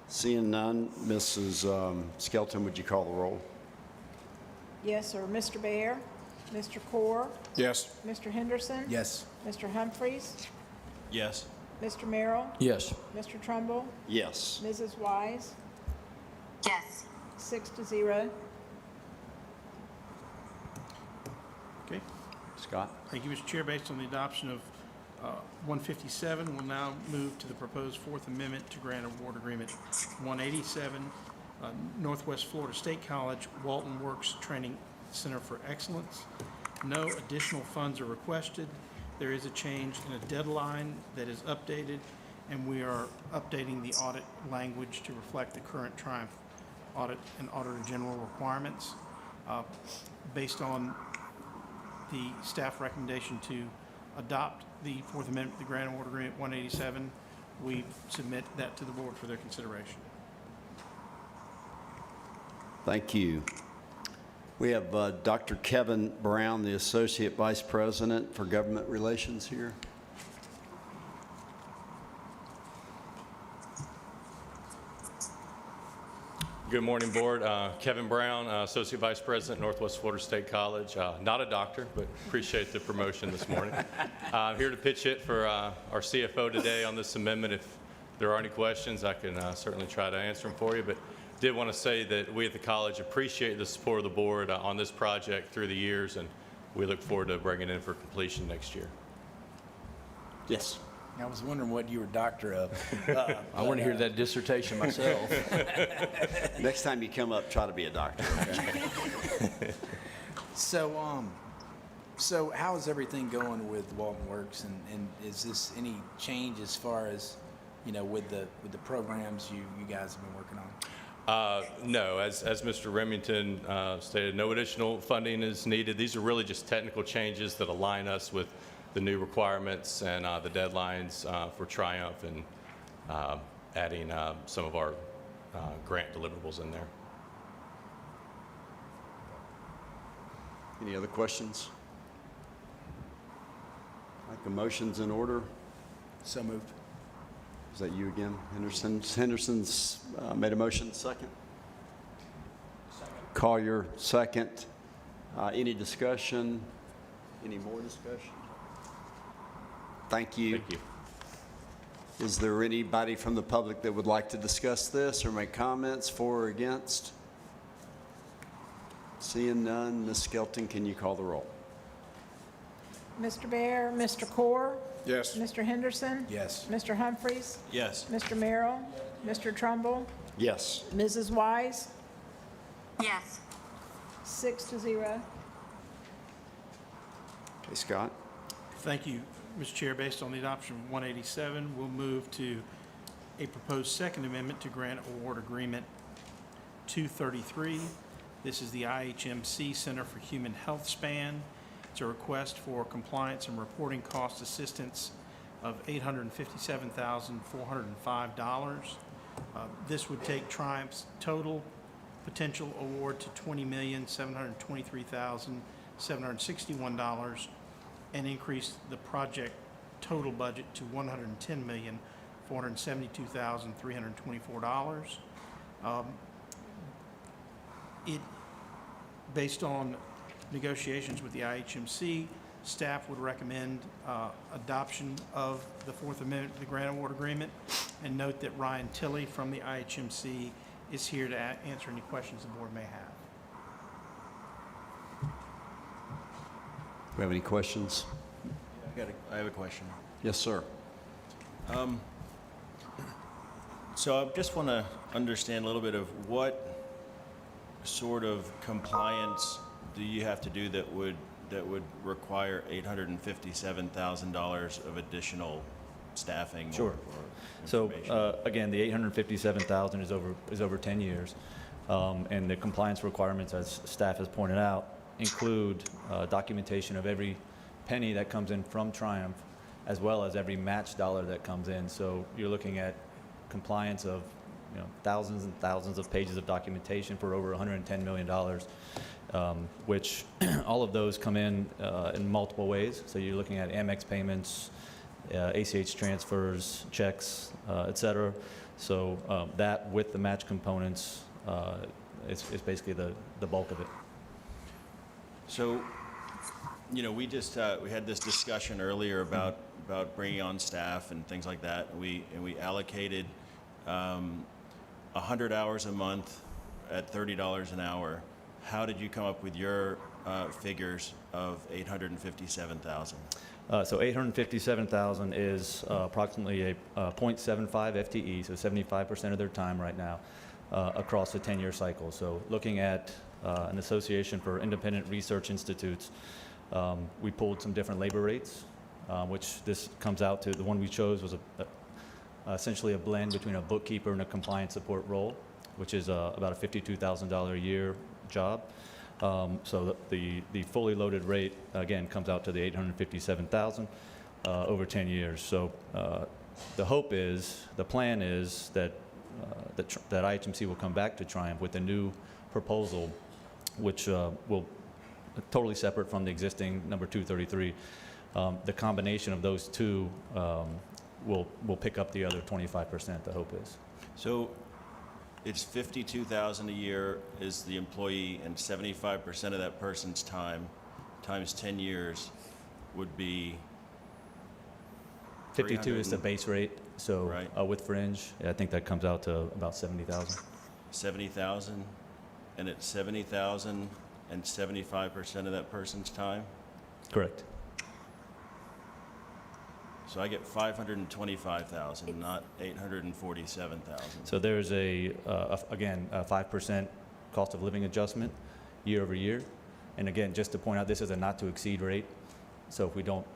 Seeing none, Mrs. Skelton, would you call the roll? Yes, sir. Mr. Bear? Mr. Core? Yes. Mr. Henderson? Yes. Mr. Humphries? Yes. Mr. Merrill? Yes. Mr. Trumbull? Yes. Mrs. Wise? Yes. 6-0. Okay. Scott? Thank you, Mr. Chair. Based on the adoption of 157, we'll now move to the proposed Fourth Amendment to Grant Award Agreement 187, Northwest Florida State College Walton Works Training Center for Excellence. No additional funds are requested. There is a change in a deadline that is updated, and we are updating the audit language to reflect the current Triumph audit and Auditor General requirements. Based on the staff recommendation to adopt the Fourth Amendment to the Grant Award Agreement 187, we submit that to the board for their consideration. Thank you. We have Dr. Kevin Brown, the Associate Vice President for Government Relations here. Good morning, Board. Kevin Brown, Associate Vice President, Northwest Florida State College. Not a doctor, but appreciate the promotion this morning. I'm here to pitch it for our CFO today on this amendment. If there are any questions, I can certainly try to answer them for you, but did want to say that we at the college appreciate the support of the board on this project through the years, and we look forward to bringing it in for completion next year. Yes. I was wondering what you were doctor of. I want to hear that dissertation myself. Next time you come up, try to be a doctor, okay? So how is everything going with Walton Works, and is this any change as far as, you know, with the programs you guys have been working on? No, as Mr. Remington stated, no additional funding is needed. These are really just technical changes that align us with the new requirements and the deadlines for Triumph, and adding some of our grant deliverables in there. Any other questions? Like the motion's in order. So moved. Is that you again, Henderson? Henderson's made a motion, second. Collier, second. Any discussion? Any more discussion? Thank you. Thank you. Is there anybody from the public that would like to discuss this or make comments for or against? Seeing none, Ms. Skelton, can you call the roll? Mr. Bear, Mr. Core, Yes. Mr. Henderson, Yes. Mr. Humphries, Yes. Mr. Merrill, Mr. Trumbull, Yes. Mrs. Wise, Yes. 6-0. Okay, Scott? Thank you, Mr. Chair. Based on the adoption of 187, we'll move to a proposed second amendment to grant award agreement 233. This is the IHMC Center for Human Health Span. It's a request for compliance and reporting cost assistance of $857,405. This would take Triumph's total potential award to $20,723,761 and increase the project total budget to $110,472,324. Based on negotiations with the IHMC, staff would recommend adoption of the Fourth Amendment to the grant award agreement, and note that Ryan Tilley from the IHMC is here to answer any questions the board may have. Do we have any questions? I have a question. Yes, sir. So I just want to understand a little bit of what sort of compliance do you have to do that would require $857,000 of additional staffing? Sure. Or So information? again, the $857,000 is over 10 years, and the compliance requirements, as staff has pointed out, include documentation of every penny that comes in from Triumph, as well as every match dollar that comes in. So you're looking at compliance of thousands and thousands of pages of documentation for over $110 million, which all of those come in multiple ways. So you're looking at Amex payments, ACH transfers, checks, et cetera. So that with the match components is basically the bulk of it. So, we just we had this discussion earlier about bringing on staff and things like that. We allocated 100 hours a month at $30 an hour. How did you come up with your figures of $857,000? So $857,000 is approximately a 0.75 FTE, so 75% of their time right now, across a 10-year cycle. So looking at an association for independent research institutes, we pulled some different labor rates, which this comes out to. The one we chose was essentially a blend between a bookkeeper and a compliance support role, which is about a $52,000 a year job. So the fully loaded rate, again, comes out to the $857,000 over 10 years. So the hope is, the plan is that that IHMC will come back to Triumph with a new proposal, which will totally separate from the existing number 233. The combination of those two will pick up the other 25%, the hope is. So it's $52,000 a year is the employee, and 75% of that person's time times 10 years would be 52 is the base rate, so Right. With fringe, I think that comes out to about 70,000. 70,000, and it's 70,000 and 75% of that person's time. Correct. So I get 525,000, not 847,000. So there's again, a 5% cost of living adjustment year over year. And again, just to point out, this is a not to exceed rate. So if we don't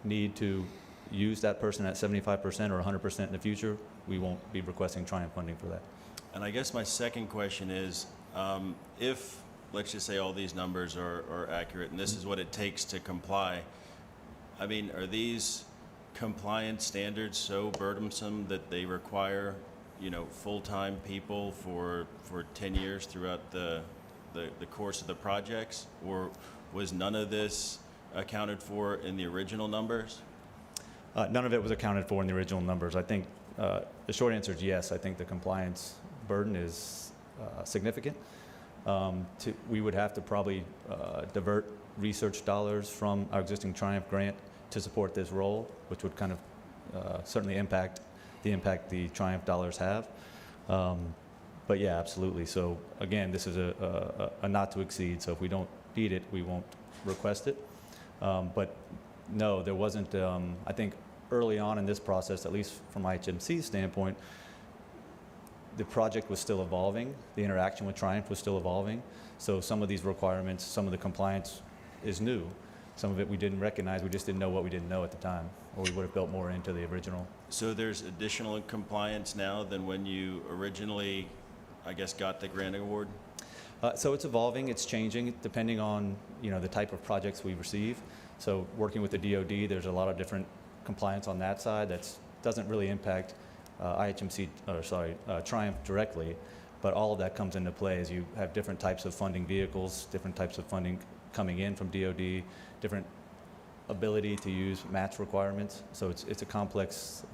need to use that person at 75% or 100% in the future, we won't be requesting Triumph funding for that. And I guess my second question is, if, let's just say all these numbers are accurate, and this is what it takes to comply, I mean, are these compliance standards so burdensome that they require, full-time people for 10 years throughout the course of the projects? Or was none of this accounted for in the original numbers? None of it was accounted for in the original numbers. I think the short answer is yes. I think the compliance burden is significant. We would have to probably divert research dollars from our existing Triumph grant to support this role, which would kind of certainly impact the Triumph dollars have. But yeah, absolutely. So again, this is a not to exceed. So if we don't need it, we won't request it. But no, there wasn't. I think early on in this process, at least from IHMC's standpoint, the project was still evolving. The interaction with Triumph was still evolving. So some of these requirements, some of the compliance is new. Some of it we didn't recognize. We just didn't know what we didn't know at the time, or we would have built more into the original. So there's additional compliance now than when you originally, I guess, got the grant award? So it's evolving, it's changing, depending on the type of projects we receive. So working with the DoD, there's a lot of different compliance on that side that doesn't really impact Triumph directly, but all of that comes into play as you have different types of funding vehicles, different types of funding coming in from DoD, different ability to use match requirements. So it's a complex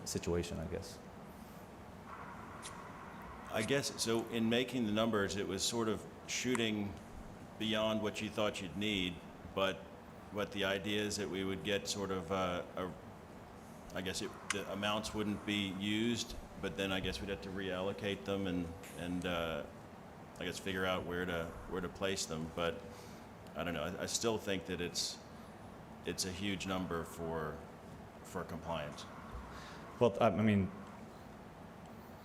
situation, I guess. I guess, so in making the numbers, it was sort of shooting beyond what you thought you'd need, but what the idea is that we would get sort of I guess the amounts wouldn't be used, but then I guess we'd have to reallocate them and I guess figure out where to place them. But I don't know. I still think that it's a huge number for compliance. Well, I mean,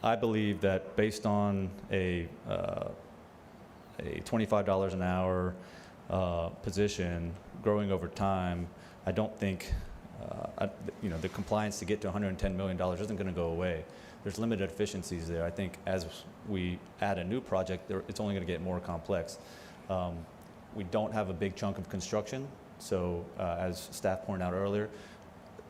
I believe that based on a $25 an hour position growing over time, I don't think the compliance to get to $110 million isn't going to go away. There's limited efficiencies there. I think as we add a new project, it's only going to get more complex. We don't have a big chunk of construction, so as staff pointed out earlier,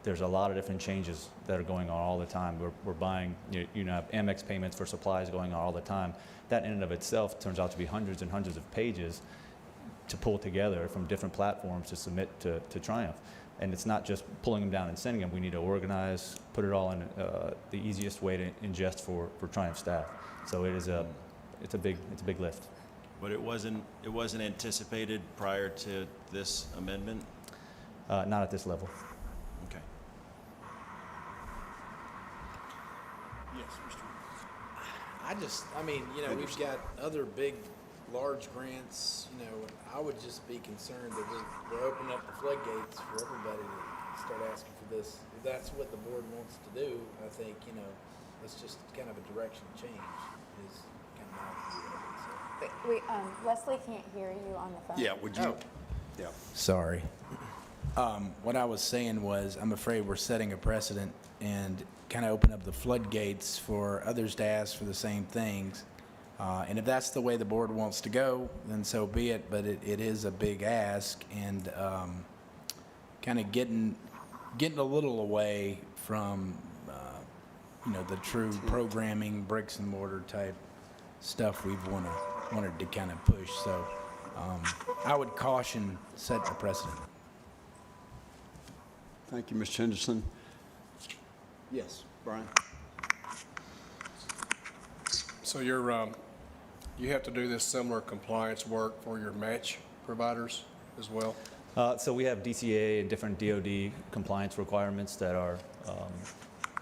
there's a lot of different changes that are going on all the time. We're buying, have Amex payments for supplies going on all the time. That in and of itself turns out to be hundreds and hundreds of pages to pull together from different platforms to submit to Triumph. And it's not just pulling them down and sending them. We need to organize, put it all in the easiest way to ingest for Triumph staff. So it's a big lift. But it wasn't anticipated prior to this amendment? Not at this level. Okay. Yes, Mr. We've got other big, large grants, and I would just be concerned that we're opening up the floodgates for everybody to start asking for this. If that's what the board wants to do, I think, that's just kind of a direction change is kind of my view of it. So. Wait, Leslie can't hear you on the phone. Yeah, would you? Yeah. Sorry. What I was saying was, I'm afraid we're setting a precedent and kind of open up the floodgates for others to ask for the same things. And if that's the way the board wants to go, then so be it. But it is a big ask, and kind of getting a little away from the true programming, bricks and mortar type stuff we've wanted to kind of push. So I would caution set the precedent. Thank you, Mr. Henderson. Yes, Brian. So you have to do this similar compliance work for your match providers as well? So we have DCA and different DoD compliance requirements that are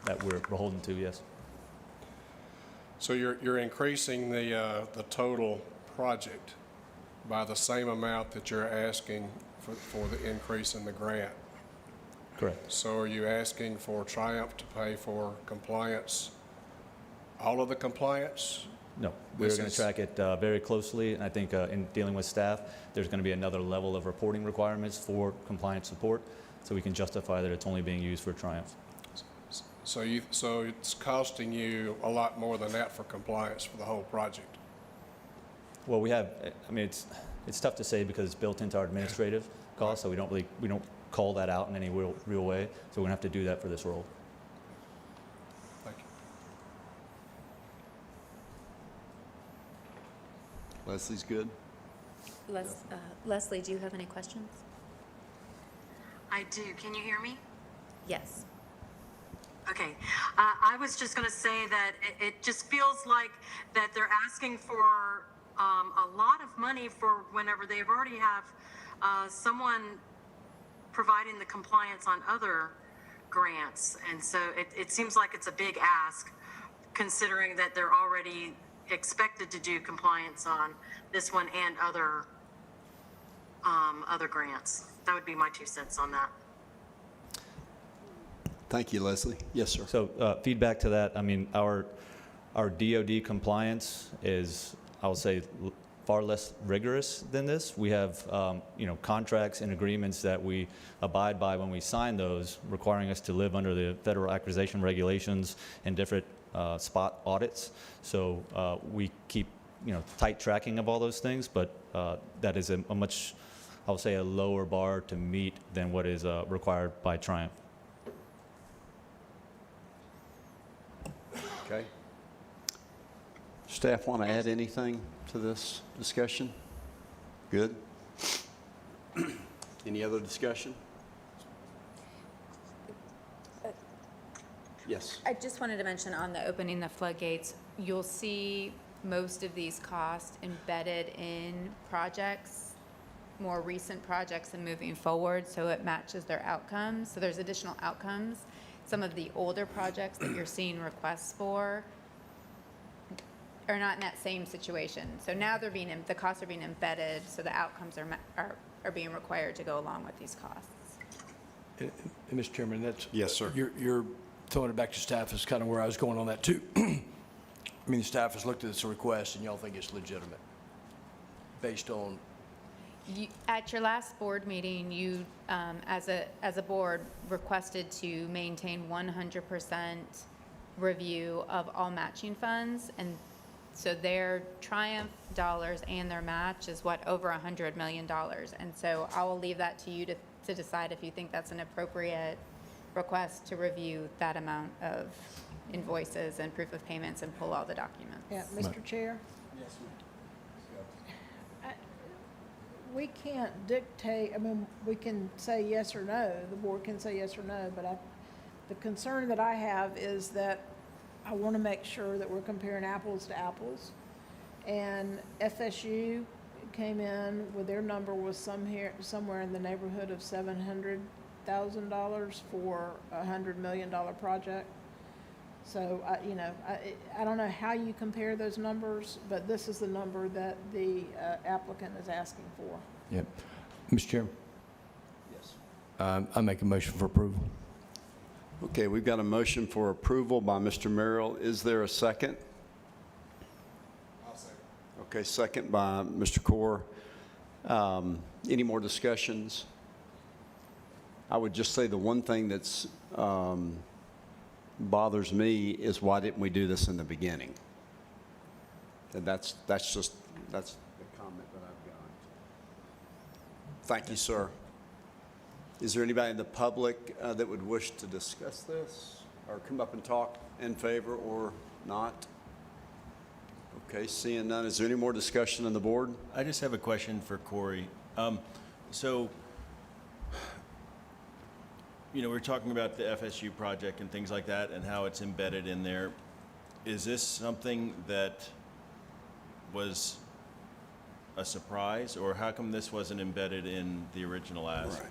that we're beholden to. Yes. So you're increasing the total project by the same amount that you're asking for the increase in the grant. Correct. So are you asking for Triumph to pay for compliance, all of the compliance? No, we're going to track it very closely, and I think in dealing with staff, there's going to be another level of reporting requirements for compliance support, so we can justify that it's only being used for Triumph. So it's costing you a lot more than that for compliance for the whole project? Well, we have, I mean, it's tough to say because it's built into our administrative costs, so we don't call that out in any real way, so we're going to have to do that for this role. Thank you. Leslie's good. Leslie, do you have any questions? I do. Can you hear me? Yes. Okay. I was just going to say that it just feels like that they're asking for a lot of money for whenever they already have someone providing the compliance on other grants. And so it seems like it's a big ask, considering that they're already expected to do compliance on this one and other grants. That would be my 2 cents on that. Thank you, Leslie. Yes, sir. So feedback to that, I mean, our DoD compliance is, I would say, far less rigorous than this. We have, contracts and agreements that we abide by when we sign those, requiring us to live under the federal acquisition regulations and different spot audits. So we keep, tight tracking of all those things, but that is a much, I would say, a lower bar to meet than what is required by Triumph. Okay. Staff want to add anything to this discussion? Good. Any other discussion? Yes. I just wanted to mention on the opening the floodgates, you'll see most of these costs embedded in projects, more recent projects and moving forward, so it matches their outcomes. So there's additional outcomes. Some of the older projects that you're seeing requests for are not in that same situation. So now they're the costs are being embedded, so the outcomes are being required to go along with these costs. And Mr. Chairman, that's. Yes, sir. You're throwing it back to staff is kind of where I was going on that too. I mean, the staff has looked at this request and y'all think it's legitimate based on. At your last board meeting, you, as a board, requested to maintain 100% review of all matching funds, and so their Triumph dollars and their match is over $100 million. And so I will leave that to you to decide if you think that's an appropriate request to review that amount of invoices and proof of payments and pull all the documents. Yeah, Mr. Chair? Yes, ma'am. We can't dictate, I mean, we can say yes or no, the board can say yes or no, but the concern that I have is that I want to make sure that we're comparing apples to apples. And FSU came in with their number was somewhere in the neighborhood of $700,000 for a $100 million project. So, I don't know how you compare those numbers, but this is the number that the applicant is asking for. Yep. Mr. Chairman? Yes. I make a motion for approval. Okay, we've got a motion for approval by Mr. Merrill. Is there a second? I'll second. Okay, second by Mr. Core. Any more discussions? I would just say the one thing that's bothers me is why didn't we do this in the beginning? And that's the comment that I've got. Thank you, sir. Is there anybody in the public that would wish to discuss this or come up and talk in favor or not? Okay, seeing none. Is there any more discussion on the board? I just have a question for Corey. We're talking about the FSU project and things like that and how it's embedded in there. Is this something that was a surprise, or how come this wasn't embedded in the original ask? Right.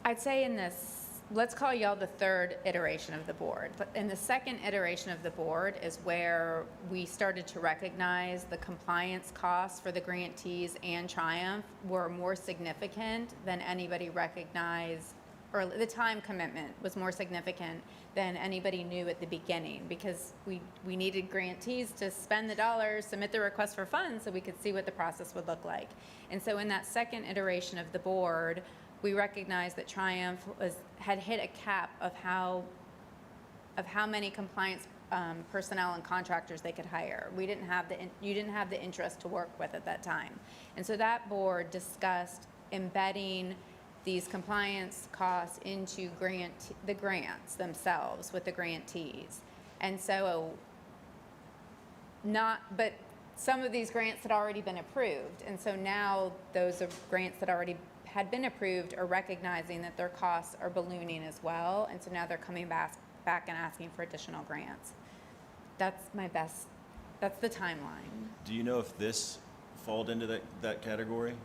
I'd say in this, let's call y'all the third iteration of the board. But in the second iteration of the board is where we started to recognize the compliance costs for the grantees and Triumph were more significant than anybody recognized, or the time commitment was more significant than anybody knew at the beginning, because we needed grantees to spend the dollars, submit the request for funds, so we could see what the process would look like. And so in that second iteration of the board, we recognized that Triumph had hit a cap of how many compliance personnel and contractors they could hire. You didn't have the interest to work with at that time. And so that board discussed embedding these compliance costs into the grants themselves with the grantees. And so but some of these grants had already been approved. And so now those are grants that already had been approved are recognizing that their costs are ballooning as well, and so now they're coming back and asking for additional grants. That's the timeline. Do you know if this fall into that category?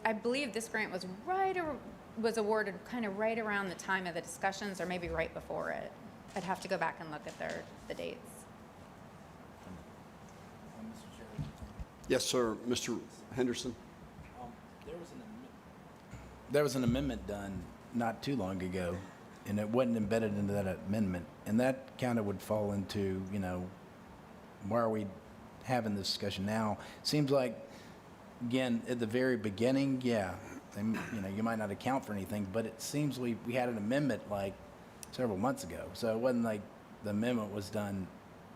I believe this grant was awarded kind of right around the time of the discussions, or maybe right before it. I'd have to go back and look at the dates. Yes, sir. Mr. Henderson? There was an amendment done not too long ago, and it wasn't embedded into that amendment. And that kind of would fall into, why are we having this discussion now? Seems like, again, at the very beginning, you might not account for anything, but it seems we had an amendment like several months ago. So it wasn't like the amendment was done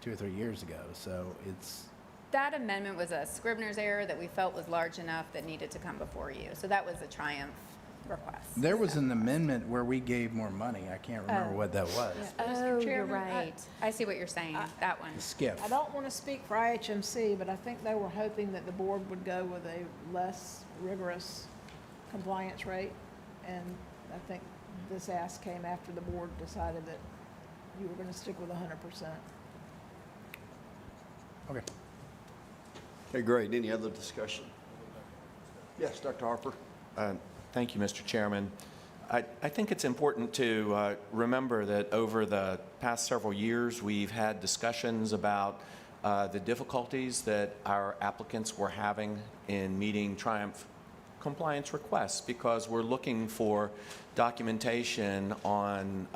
2 or 3 years ago. So That amendment was a Scrivener's error that we felt was large enough that needed to come before you. So that was a Triumph request. there was an amendment where we gave more money. I can't remember what that was. Oh, Mr. you're Chairman, right. I see what you're saying, that one. Skiff. I don't want to speak for IHMC, but I think they were hoping that the board would go with a less rigorous compliance rate. And I think this ask came after the board decided that you were going to stick with 100%. Okay. Okay, great. Any other discussion? Yes, Dr. Harper? Thank you, Mr. Chairman. I think it's important to remember that over the past several years, we've had discussions about the difficulties that our applicants were having in meeting Triumph compliance requests, because we're looking for documentation on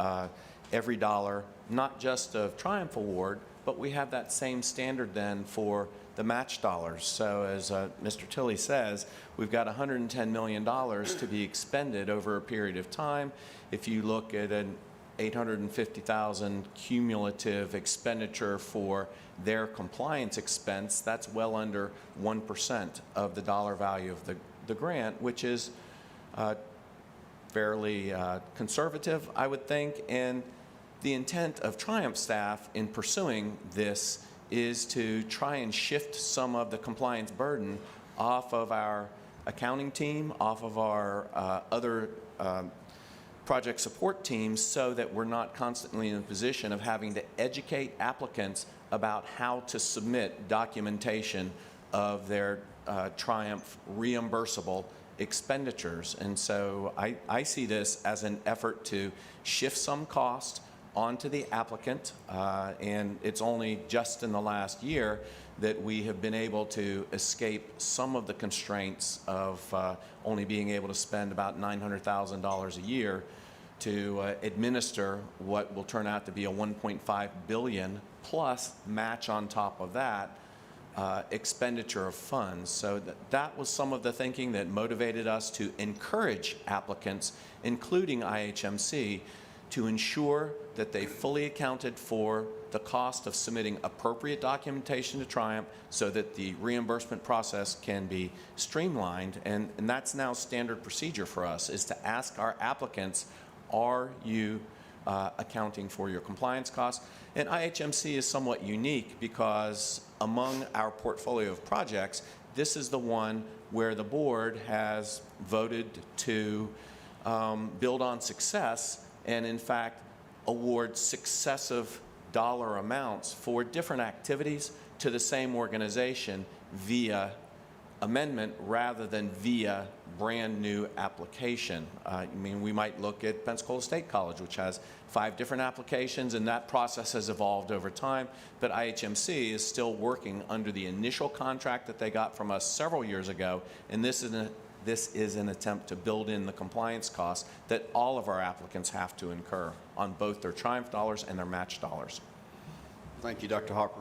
every dollar, not just of Triumph Award, but we have that same standard then for the match dollars. So as Mr. Tilley says, we've got $110 million to be expended over a period of time. If you look at an $850,000 cumulative expenditure for their compliance expense, that's well under 1% of the dollar value of the grant, which is fairly conservative, I would think. And the intent of Triumph staff in pursuing this is to try and shift some of the compliance burden off of our accounting team, off of our other project support teams, so that we're not constantly in a position of having to educate applicants about how to submit documentation of their Triumph reimbursable expenditures. And so I see this as an effort to shift some cost onto the applicant, and it's only just in the last year that we have been able to escape some of the constraints of only being able to spend about $900,000 a year to administer what will turn out to be a $1.5 billion plus match on top of that expenditure of funds. So that was some of the thinking that motivated us to encourage applicants, including IHMC, to ensure that they fully accounted for the cost of submitting appropriate documentation to Triumph so that the reimbursement process can be streamlined. And that's now standard procedure for us, is to ask our applicants, are you accounting for your compliance costs? And IHMC is somewhat unique because among our portfolio of projects, this is the one where the board has voted to build on success and in fact award successive dollar amounts for different activities to the same organization via amendment rather than via brand new application. I mean, we might look at Pensacola State College, which has 5 different applications, and that process has evolved over time. But IHMC is still working under the initial contract that they got from us several years ago, and this is an attempt to build in the compliance costs that all of our applicants have to incur on both their Triumph dollars and their match dollars. Thank you, Dr. Harper.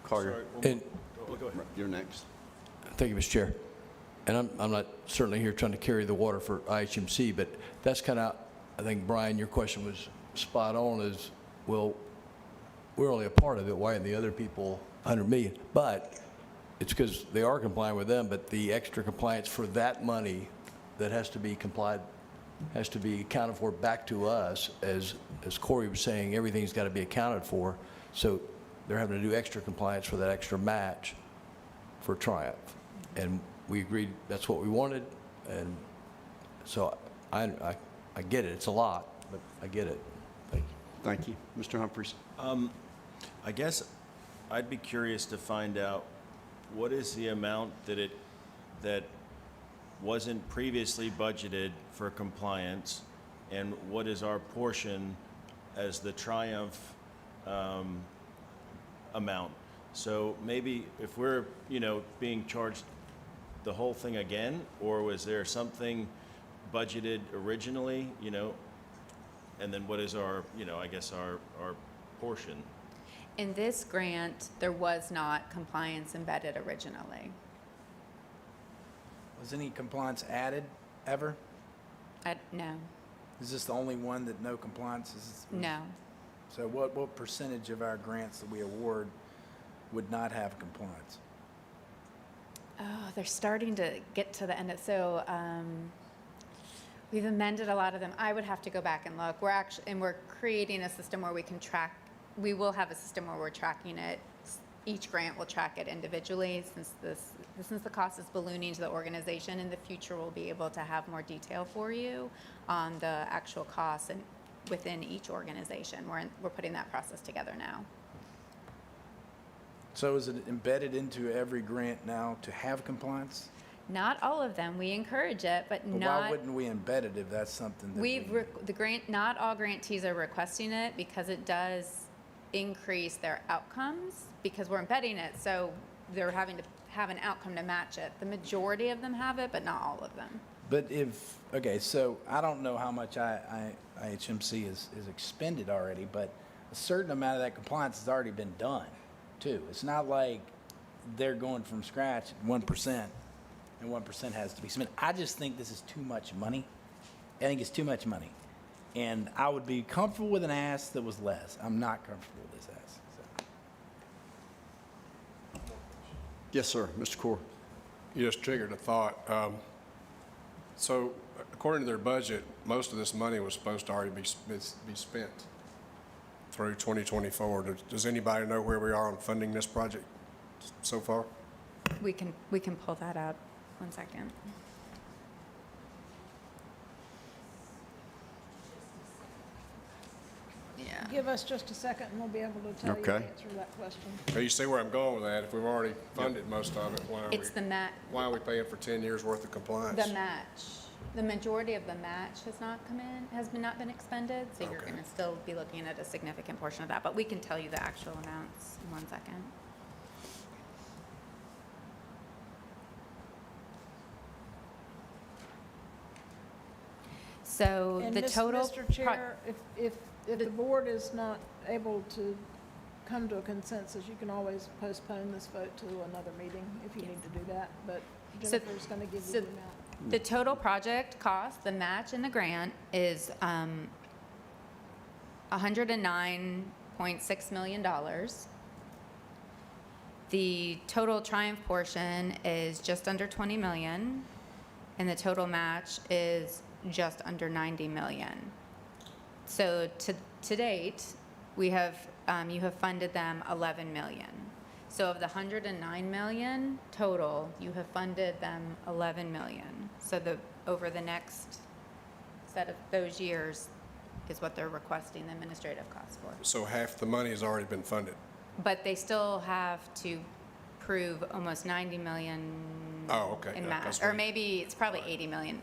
Collier. And You're next. thank you, Mr. Chair. And I'm not certainly here trying to carry the water for IHMC, but that's kind of, I think, Brian, your question was spot on, is, well, we're only a part of it. Why aren't the other people 100 million? But it's because they are complying with them, but the extra compliance for that money that has to be complied, has to be accounted for back to us. As Corey was saying, everything's got to be accounted for. So they're having to do extra compliance for that extra match for Triumph. And we agreed that's what we wanted. And so I get it. It's a lot, but I get it. Thank you. Thank you. Mr. Humphries? I guess I'd be curious to find out what is the amount that wasn't previously budgeted for compliance, and what is our portion as the Triumph amount? So maybe if we're, being charged the whole thing again, or was there something budgeted originally, and then what is our, I guess our portion? In this grant, there was not compliance embedded originally. Was any compliance added ever? No, Is this the only one that no compliance is? no. So what percentage of our grants that we award would not have compliance? Oh, they're starting to get to the end of, so, we've amended a lot of them. I would have to go back and look. We're creating a system where we can track, we will have a system where we're tracking it. Each grant will track it individually since the cost is ballooning to the organization. In the future, we'll be able to have more detail for you on the actual costs and within each organization. We're putting that process together now. So is it embedded into every grant now to have compliance? Not all of them. We encourage it, but But not. why wouldn't we embed it if that's something that Not all grantees are requesting it because it does increase their outcomes because we're embedding it. So they're having to have an outcome to match it. The majority of them have it, but not all of them. But so I don't know how much IHMC is expended already, but a certain amount of that compliance has already been done, too. It's not like they're going from scratch at 1%, and 1% has to be spent. I just think this is too much money. I think it's too much money. And I would be comfortable with an ask that was less. I'm not comfortable with this ask. So. Yes, sir. Mr. Core? You just triggered a thought. So according to their budget, most of this money was supposed to already be spent through 2024. Does anybody know where we are on funding this project so far? We can pull that up. 1 second. Yeah. Give us just a second and we'll be able to tell you the Okay. answer to that question. Now, you see where I'm going with that? If we've already funded most of it, It's the why are we paying for 10 years' worth of compliance? The match. The majority of the match has not not been expended, so you're Okay. going to still be looking at a significant portion of that, but we can tell you the actual amounts in 1 second. So And the total. Mr. Chair, if the board is not able to come to a consensus, you can always postpone this vote to another meeting if you need to do that, but So- Jennifer's going to give you the amount. The total project cost, the match and the grant, is $109.6 million. The total Triumph portion is just under 20 million, and the total match is just under 90 million. So to date, we have you have funded them 11 million. So of the 109 million total, you have funded them 11 million. So over the next set of those years is what they're requesting the administrative costs for. So half the money has already been funded. But they still have to prove almost 90 million Oh, okay. in Yeah, match, that's or what- maybe it's probably 80 million.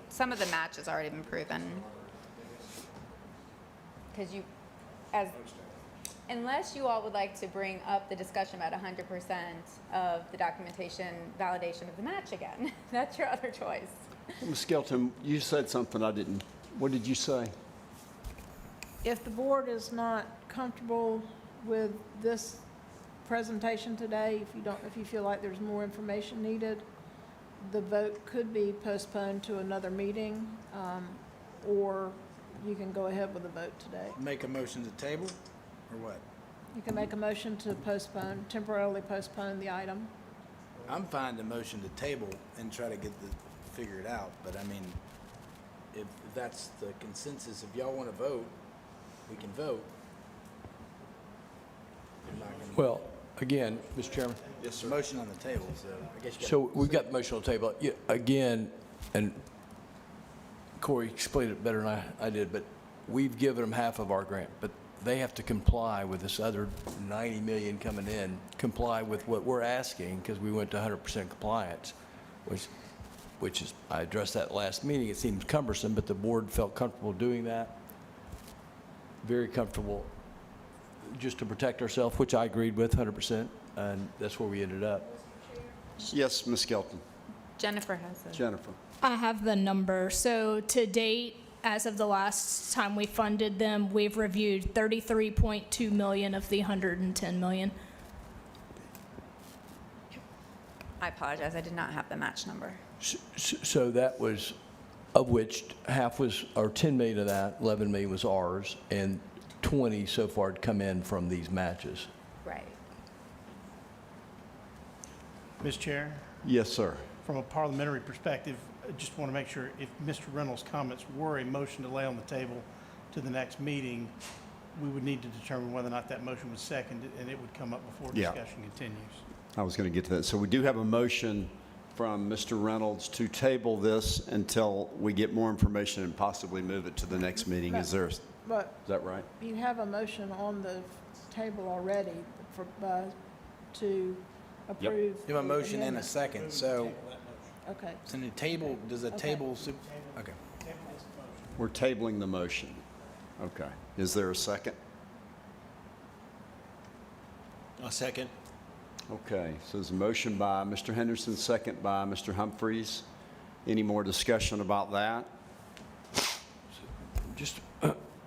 Some of the match has already been proven. Because unless you all would like to bring up the discussion about 100% of the documentation validation of the match again, that's your other choice. Ms. Skelton, you said something I didn't. What did you say? If the board is not comfortable with this presentation today, if you feel like there's more information needed, the vote could be postponed to another meeting, or you can go ahead with the vote today. Make a motion to table, or what? You can make a motion to temporarily postpone the item. I'm fine to motion to table and try to figure it out, but I mean, if that's the consensus, if y'all want to vote, we can vote. I'm not gonna- Well, Again, Mr. Chairman. Yes, sir. Motion on the table, so I guess you got. So we've got the motion on the table. Yeah, again, and Corey explained it better than I did, but we've given them half of our grant, but they have to comply with this other 90 million coming in, comply with what we're asking, because we went to 100% compliance, which is, I addressed that last meeting. It seems cumbersome, but the board felt comfortable doing that. Very comfortable, just to protect ourselves, which I agreed with 100%, and that's where we ended up. Yes, Ms. Skelton. Jennifer has it. Jennifer. I have the number. So to date, as of the last time we funded them, we've reviewed 33.2 million of the 110 million. I apologize, I did not have the match number. So that was, of which half was, or 10 million of that, 11 million was ours, and 20 so far had come in from these matches. Right. Ms. Chair, Yes, sir. from a parliamentary perspective, I just want to make sure if Mr. Reynolds' comments were a motion to lay on the table to the next meeting, we would need to determine whether or not that motion was seconded, and it would come up before Yeah. discussion continues. I was going to get to that. So we do have a motion from Mr. Reynolds to table this until we get more information and possibly move it to the next meeting. Is But that right? you have a motion on the table already for, to approve. You have a the motion and a amendment. second, so, Okay. so the table, does the Okay. table, okay. We're tabling the motion. Okay. Is there a second? A second. Okay, so there's a motion by Mr. Henderson, second by Mr. Humphreys. Any more discussion about that? Just,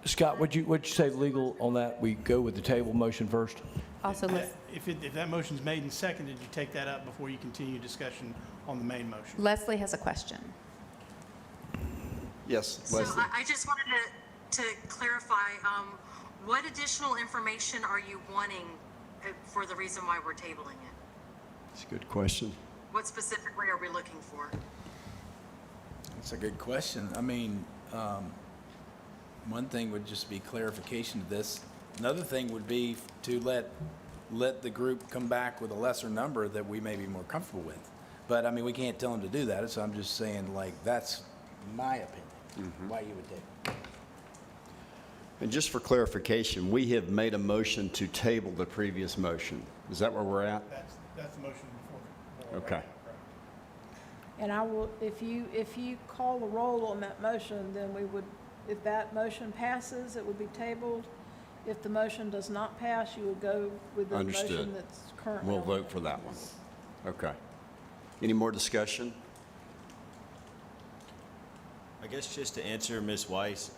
Scott, what'd you say legal on that? We go with the table motion first? Also, If that motion's made and seconded, you take that up before you continue discussion on the main motion. Leslie has a question. Yes, So Leslie. I just wanted to clarify, what additional information are you wanting for the reason why we're tabling it? It's a good question. What specifically are we looking for? That's a good question. I mean, one thing would just be clarification of this. Another thing would be to let the group come back with a lesser number that we may be more comfortable with. But, I mean, we can't tell them to do that, so I'm just saying, like, that's my opinion, why you would take it. And just for clarification, we have made a motion to table the previous motion. Is that where we're at? That's the motion before. Okay. And I will, if you call the roll on that motion, then we would, if that motion passes, it would be tabled. If the motion does not pass, you would go with the motion Understood. that's currently We'll on. vote for that one. Okay. Any more discussion? I guess just to answer Ms. Weiss,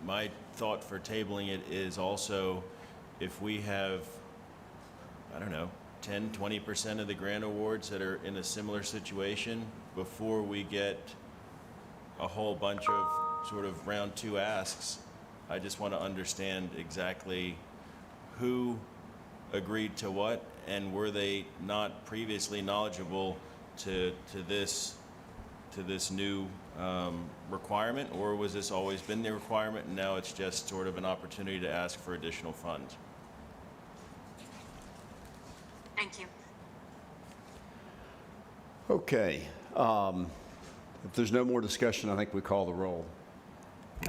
my thought for tabling it is also if we have, I don't know, 10, 20% of the grant awards that are in a similar situation before we get a whole bunch of sort of round two asks, I just want to understand exactly who agreed to what and were they not previously knowledgeable to this new requirement, or was this always been the requirement and now it's just sort of an opportunity to ask for additional funds? Thank you. Okay. If there's no more discussion, I think we call the roll.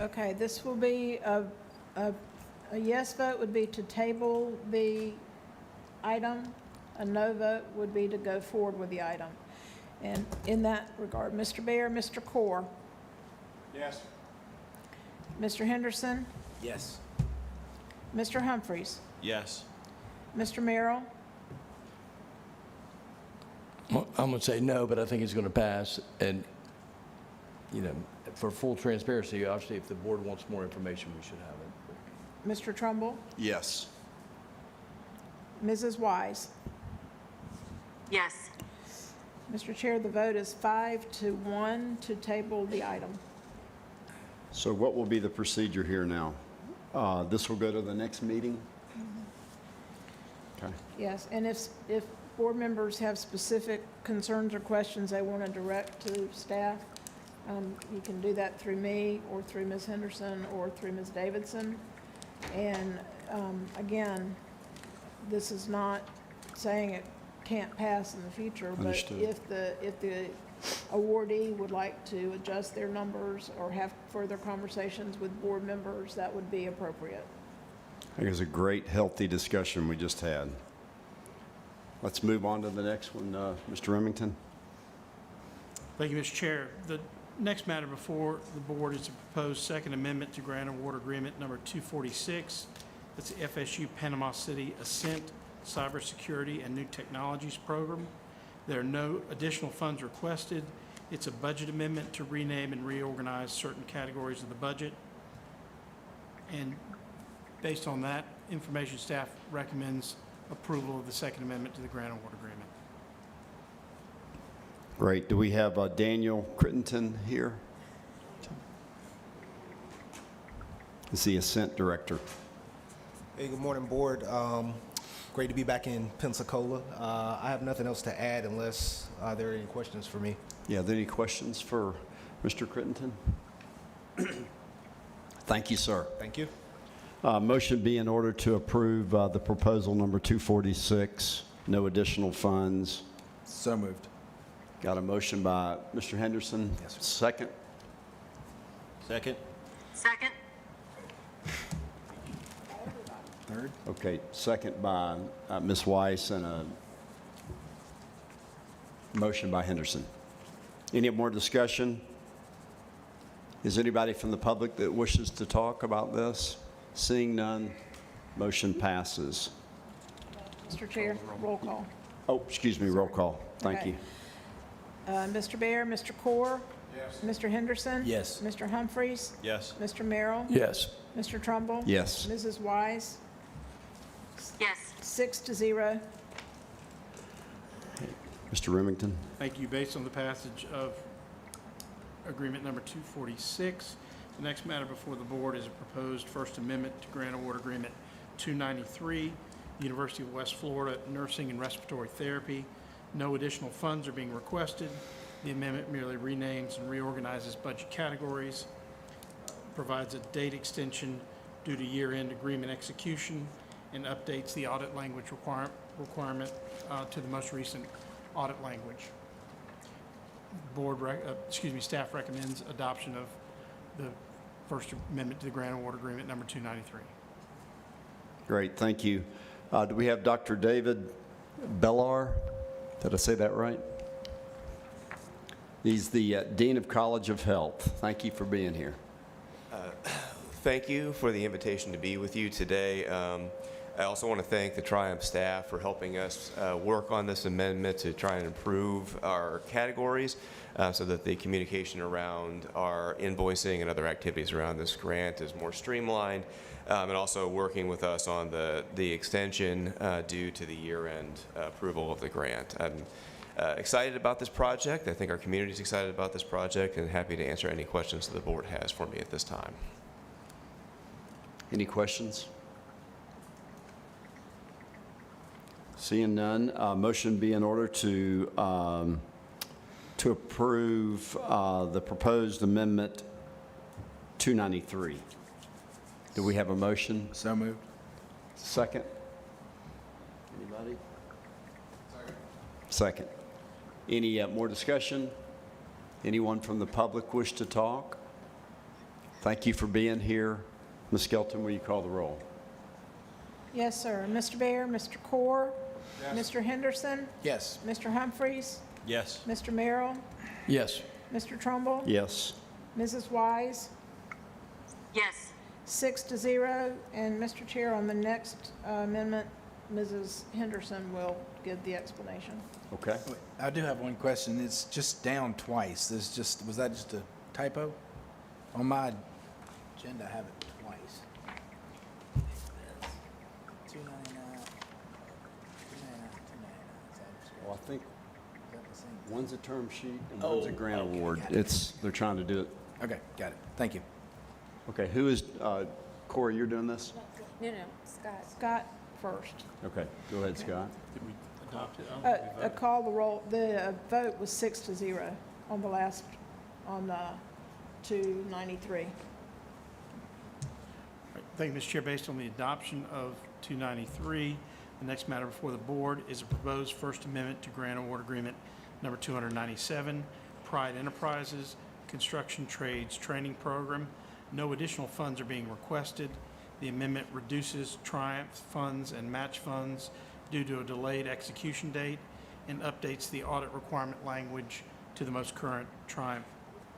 Okay, this will be, a yes vote would be to table the item. A no vote would be to go forward with the item. And in that regard, Mr. Baer, Mr. Core, Yes. Mr. Henderson, Yes. Mr. Humphreys, Yes. Mr. Merrill, Well, I'm going to say no, but I think it's going to pass. And, you know, for full transparency, obviously, if the board wants more information, we should have it. Mr. Trumbull, Yes. Mrs. Wise. Yes. Mr. Chair, the vote is 5-1 to table the item. So what will be the procedure here now? This will go to the next meeting? Okay. Yes, and if board members have specific concerns or questions they want to direct to staff, you can do that through me or through Ms. Henderson or through Ms. Davidson. And again, this is not saying it can't pass in the future. Understood. But if the awardee would like to adjust their numbers or have further conversations with board members, that would be appropriate. I think it was a great, healthy discussion we just had. Let's move on to the next one, Mr. Remington. Thank you, Mr. Chair. The next matter before the board is the proposed second amendment to grant award agreement number 246. That's the FSU Panama City Ascent Cybersecurity and New Technologies Program. There are no additional funds requested. It's a budget amendment to rename and reorganize certain categories of the budget. And based on that information, staff recommends approval of the second amendment to the grant award agreement. Great. Do we have Daniel Crittenton here? He's the Ascent Director. Hey, good morning, board. Great to be back in Pensacola. I have nothing else to add unless there are any questions for me. Yeah, are there any questions for Mr. Crittenton? Thank you, sir. Thank you. Motion be in order to approve the proposal number 246, no additional funds. So moved. Got a motion by Mr. Henderson. Yes, sir. Second. Second? Second? Third. Okay, second by Ms. Weiss and a motion by Henderson. Any more discussion? Is anybody from the public that wishes to talk about this? Seeing none, motion passes. Mr. Chair, roll call. Oh, excuse me, roll call. Thank Okay. you. Mr. Bear, Mr. Core? Yes. Mr. Henderson? Yes. Mr. Humphreys? Yes. Mr. Merrill? Yes. Mr. Trumbull? Yes. Mrs. Wise? Yes. 6-0. Mr. Remington? Thank you. Based on the passage of agreement number 246, the next matter before the board is a proposed First Amendment to grant award agreement 293, University of West Florida Nursing and Respiratory Therapy. No additional funds are being requested. The amendment merely renames and reorganizes budget categories, provides a date extension due to year-end agreement execution, and updates the audit language requirement to the most recent audit language. Staff recommends adoption of the First Amendment to the grant award agreement number 293. Great, thank you. Do we have Dr. David Bellar? Did I say that right? He's the Dean of College of Health. Thank you for being here. Thank you for the invitation to be with you today. I also want to thank the Triumph staff for helping us work on this amendment to try and improve our categories so that the communication around our invoicing and other activities around this grant is more streamlined, and also working with us on the extension due to the year-end approval of the grant. I'm excited about this project. I think our community is excited about this project, and happy to answer any questions that the board has for me at this time. Any questions? Seeing none, motion be in order to approve the proposed amendment 293. Do we have a motion? So moved. Second? Anybody? Second. Any more discussion? Anyone from the public wish to talk? Thank you for being here. Ms. Skelton, will you call the roll? Yes, sir. Mr. Bear, Mr. Core? Mr. Henderson? Yes. Mr. Humphreys? Yes. Mr. Merrill? Yes. Mr. Trumbull? Yes. Mrs. Wise? Yes. 6-0. And Mr. Chair, on the next amendment, Mrs. Henderson will give the explanation. Okay. I do have one question. It's just down twice. Was that just a typo? On my agenda, I have it twice. 299, 299. Well, I think one's a term sheet and one's a grant award. They're trying to do it. Okay, got it. Thank you. Okay, who is, Corey, you're doing this? No, Scott. Scott first. Okay, go ahead, Scott. Did we adopt it? Call the roll. The vote was 6-0 on the last, on 293. Thank you, Mr. Chair. Based on the adoption of 293, The next matter before the board is a proposed First Amendment to Grant Award Agreement number 297, Pride Enterprises Construction Trades Training Program. No additional funds are being requested. The amendment reduces Triumph funds and match funds due to a delayed execution date and updates the audit requirement language to the most current Triumph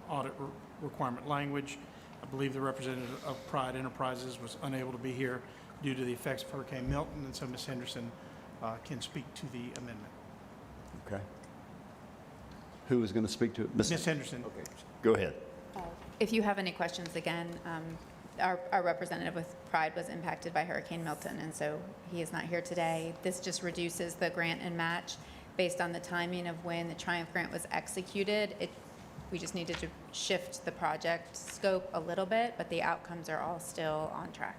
audit requirement language. I believe the representative of Pride Enterprises was unable to be here due to the effects of Hurricane Milton, and so Ms. Henderson can speak to the amendment. Okay. Who is going to speak to it? Ms. Henderson. Okay, go ahead. If you have any questions, again, our representative with Pride was impacted by Hurricane Milton, and so he is not here today. This just reduces the grant and match based on the timing of when the Triumph grant was executed. We just needed to shift the project scope a little bit, but the outcomes are all still on track.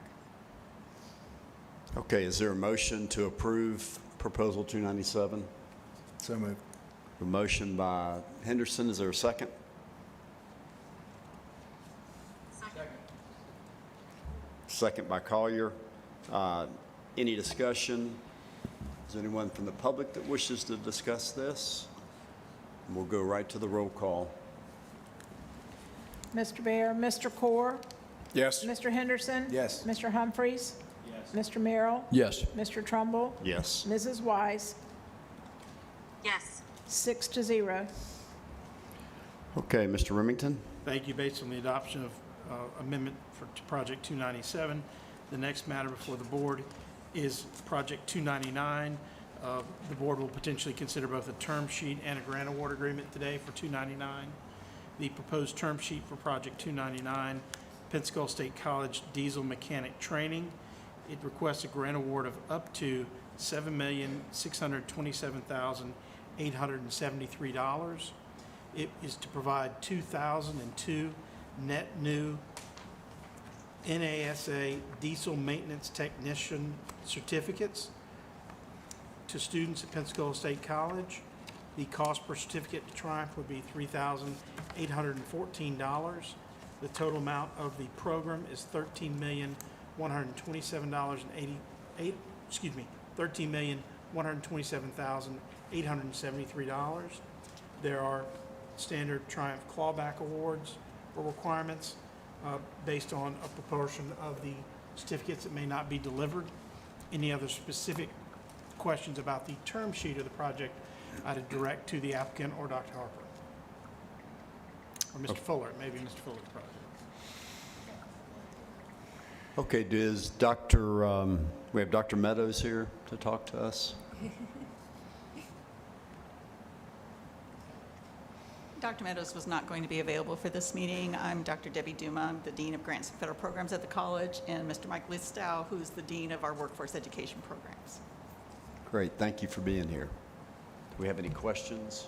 Okay, is there a motion to approve Proposal 297? So moved. A motion by Henderson, is there a second? Second by Collier. Any discussion? Is there anyone from the public that wishes to discuss this? And we'll go right to the roll call. Mr. Bear, Mr. Core, Yes. Mr. Henderson? Yes. Mr. Humphries? Yes. Mr. Merrill? Yes. Mr. Trumbull? Yes. Mrs. Wise? Yes. 6-0. Okay, Mr. Remington? Thank you. Based on the adoption of amendment to Project 297, the next matter before the board is Project 299. The board will potentially consider both a term sheet and a grant award agreement today for 299. The proposed term sheet for Project 299, Pensacola State College Diesel Mechanic Training. It requests a grant award of up to $7,627,873. It is to provide 2,002 net new NASA diesel maintenance technician certificates to students at Pensacola State College. The cost per certificate to Triumph would be $3,814. The total amount of the program is $13,127,873. There are standard Triumph clawback awards or requirements based on a proportion of the certificates that may not be delivered. Any other specific questions about the term sheet of the project, I'd direct to the applicant or Dr. Harper. Or Mr. Fuller, maybe Mr. Fuller's project. Okay, we have Dr. Meadows here to talk to us. Dr. Meadows was not going to be available for this meeting. I'm Dr. Debbie Duma. I'm the Dean of Grants and Federal Programs at the college, and Mr. Mike Listow, who's the Dean of our Workforce Education Programs. Great, thank you for being here. Do we have any questions?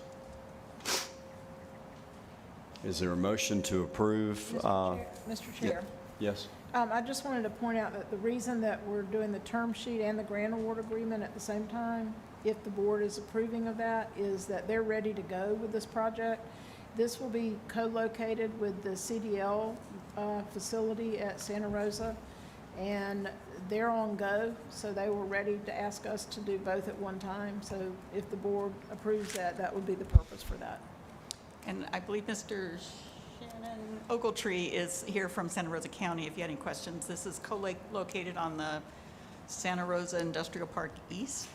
Is there a motion to approve? Mr. Chair. Yes. I just wanted to point out that the reason that we're doing the term sheet and the grant award agreement at the same time, if the board is approving of that, is that they're ready to go with this project. This will be co-located with the CDL facility at Santa Rosa, and they're on go, so they were ready to ask us to do both at one time. So if the board approves that, that would be the purpose for that. And I believe Mr. Shannon Ogletree is here from Santa Rosa County if you had any questions. This is co-located on the Santa Rosa Industrial Park East.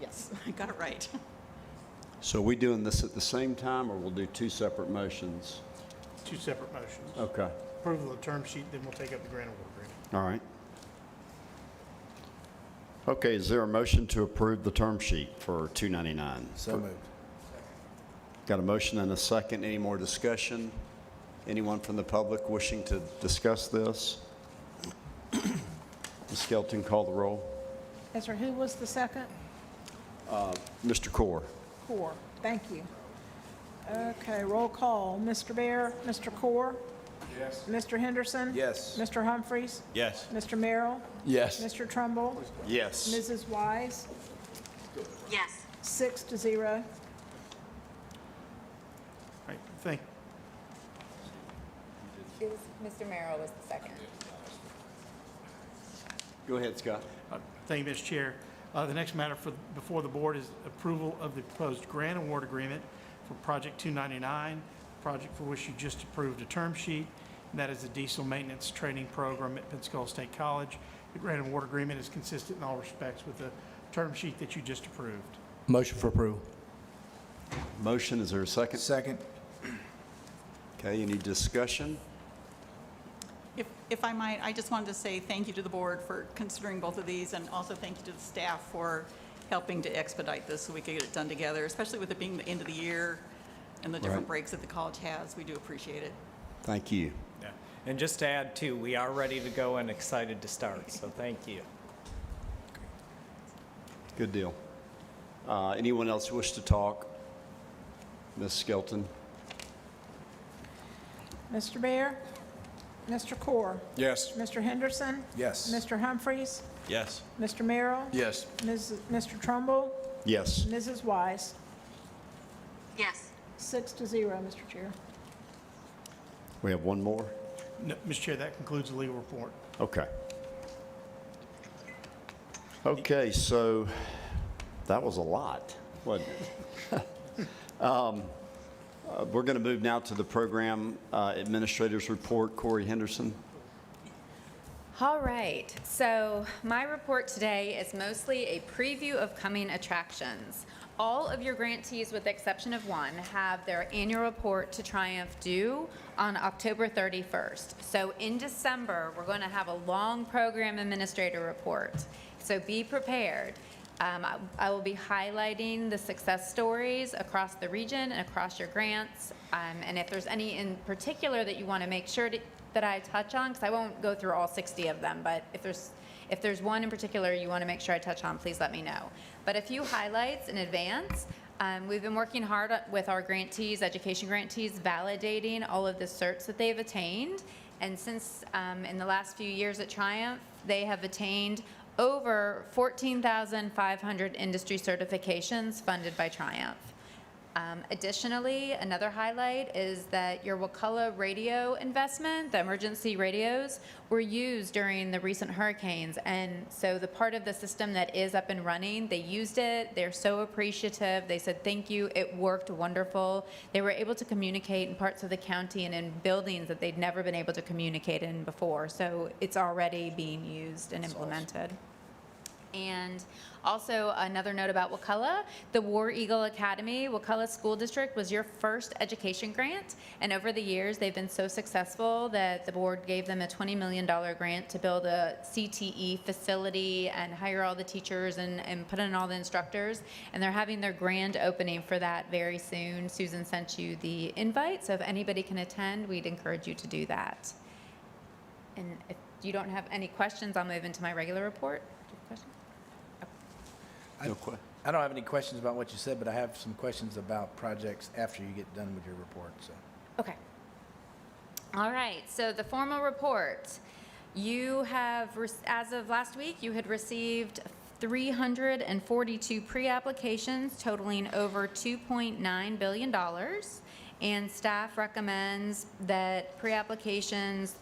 Yes, I got it right. So are we doing this at the same time, or we'll do two separate motions? Two separate motions. Okay. Approval of the term sheet, then we'll take up the grant award agreement. All right. Okay, is there a motion to approve the term sheet for 299? So moved. Got a motion and a second. Any more discussion? Anyone from the public wishing to discuss this? Ms. Skelton, call the roll. Yes, sir. Who was the second? Mr. Core. Core. Thank you. Okay, roll call. Mr. Bear, Mr. Core? Yes. Mr. Henderson? Yes. Mr. Humphries? Yes. Mr. Merrill? Yes. Mr. Trumbull? Yes. Mrs. Wise? Yes. 6-0. Right, thank, Mr. Merrill was the second. Go ahead, Scott. Thank you, Mr. Chair. The next matter before the board is approval of the proposed grant award agreement for Project 299, project for which you just approved a term sheet, and that is the diesel maintenance training program at Pensacola State College. The grant award agreement is consistent in all respects with the term sheet that you just approved. Motion for approval. Motion, is there a second? Second. Okay, any discussion? If I might, I just wanted to say thank you to the board for considering both of these, and also thank you to the staff for helping to expedite this so we could get it done together, especially with it being the end of the year and the different Right. breaks that the college has. We do appreciate it. Thank you. Yeah. And just to add too, we are ready to go and excited to start, so thank you. Good deal. Anyone else wish to talk? Ms. Skelton? Mr. Bear? Mr. Core? Yes. Mr. Henderson? Yes. Mr. Humphries? Yes. Mr. Merrill? Yes. Mr. Trumbull? Yes. Mrs. Wise? Yes. 6-0, Mr. Chair. We have one more? No, Mr. Chair, that concludes the legal report. Okay. Okay, so that was a lot, wasn't it? We're going to move now to the program administrator's report. Corey Henderson. All right, so my report today is mostly a preview of coming attractions. All of your grantees, with the exception of one, have their annual report to Triumph due on October 31st. So in December, we're going to have a long program administrator report. So be prepared. I will be highlighting the success stories across the region and across your grants. And if there's any in particular that you want to make sure that I touch on, because I won't go through all 60 of them, but if there's one in particular you want to make sure I touch on, please let me know. But a few highlights in advance. We've been working hard with our grantees, education grantees, validating all of the certs that they've attained. And since in the last few years at Triumph, they have attained over 14,500 industry certifications funded by Triumph. Additionally, another highlight is that your Wakulla radio investment, the emergency radios, were used during the recent hurricanes. And so the part of the system that is up and running, they used it. They're so appreciative. They said, thank you. It worked wonderful. They were able to communicate in parts of the county and in buildings that they'd never been able to communicate in before. So it's already being used and implemented. And also another note about Wakulla, the War Eagle Academy, Wakulla School District was your first education grant. And over the years, they've been so successful that the board gave them a $20 million grant to build a CTE facility and hire all the teachers and put in all the instructors. And they're having their grand opening for that very soon. Susan sent you the invite, so if anybody can attend, we'd encourage you to do that. And if you don't have any questions, I'll move into my regular report. Do you have questions? I don't have any questions about what you said, but I have some questions about projects after you get done with your report, so. Okay. All right, so the formal report. You have, as of last week, you had received 342 pre-applications totaling over $2.9 billion. And staff recommends that pre-applications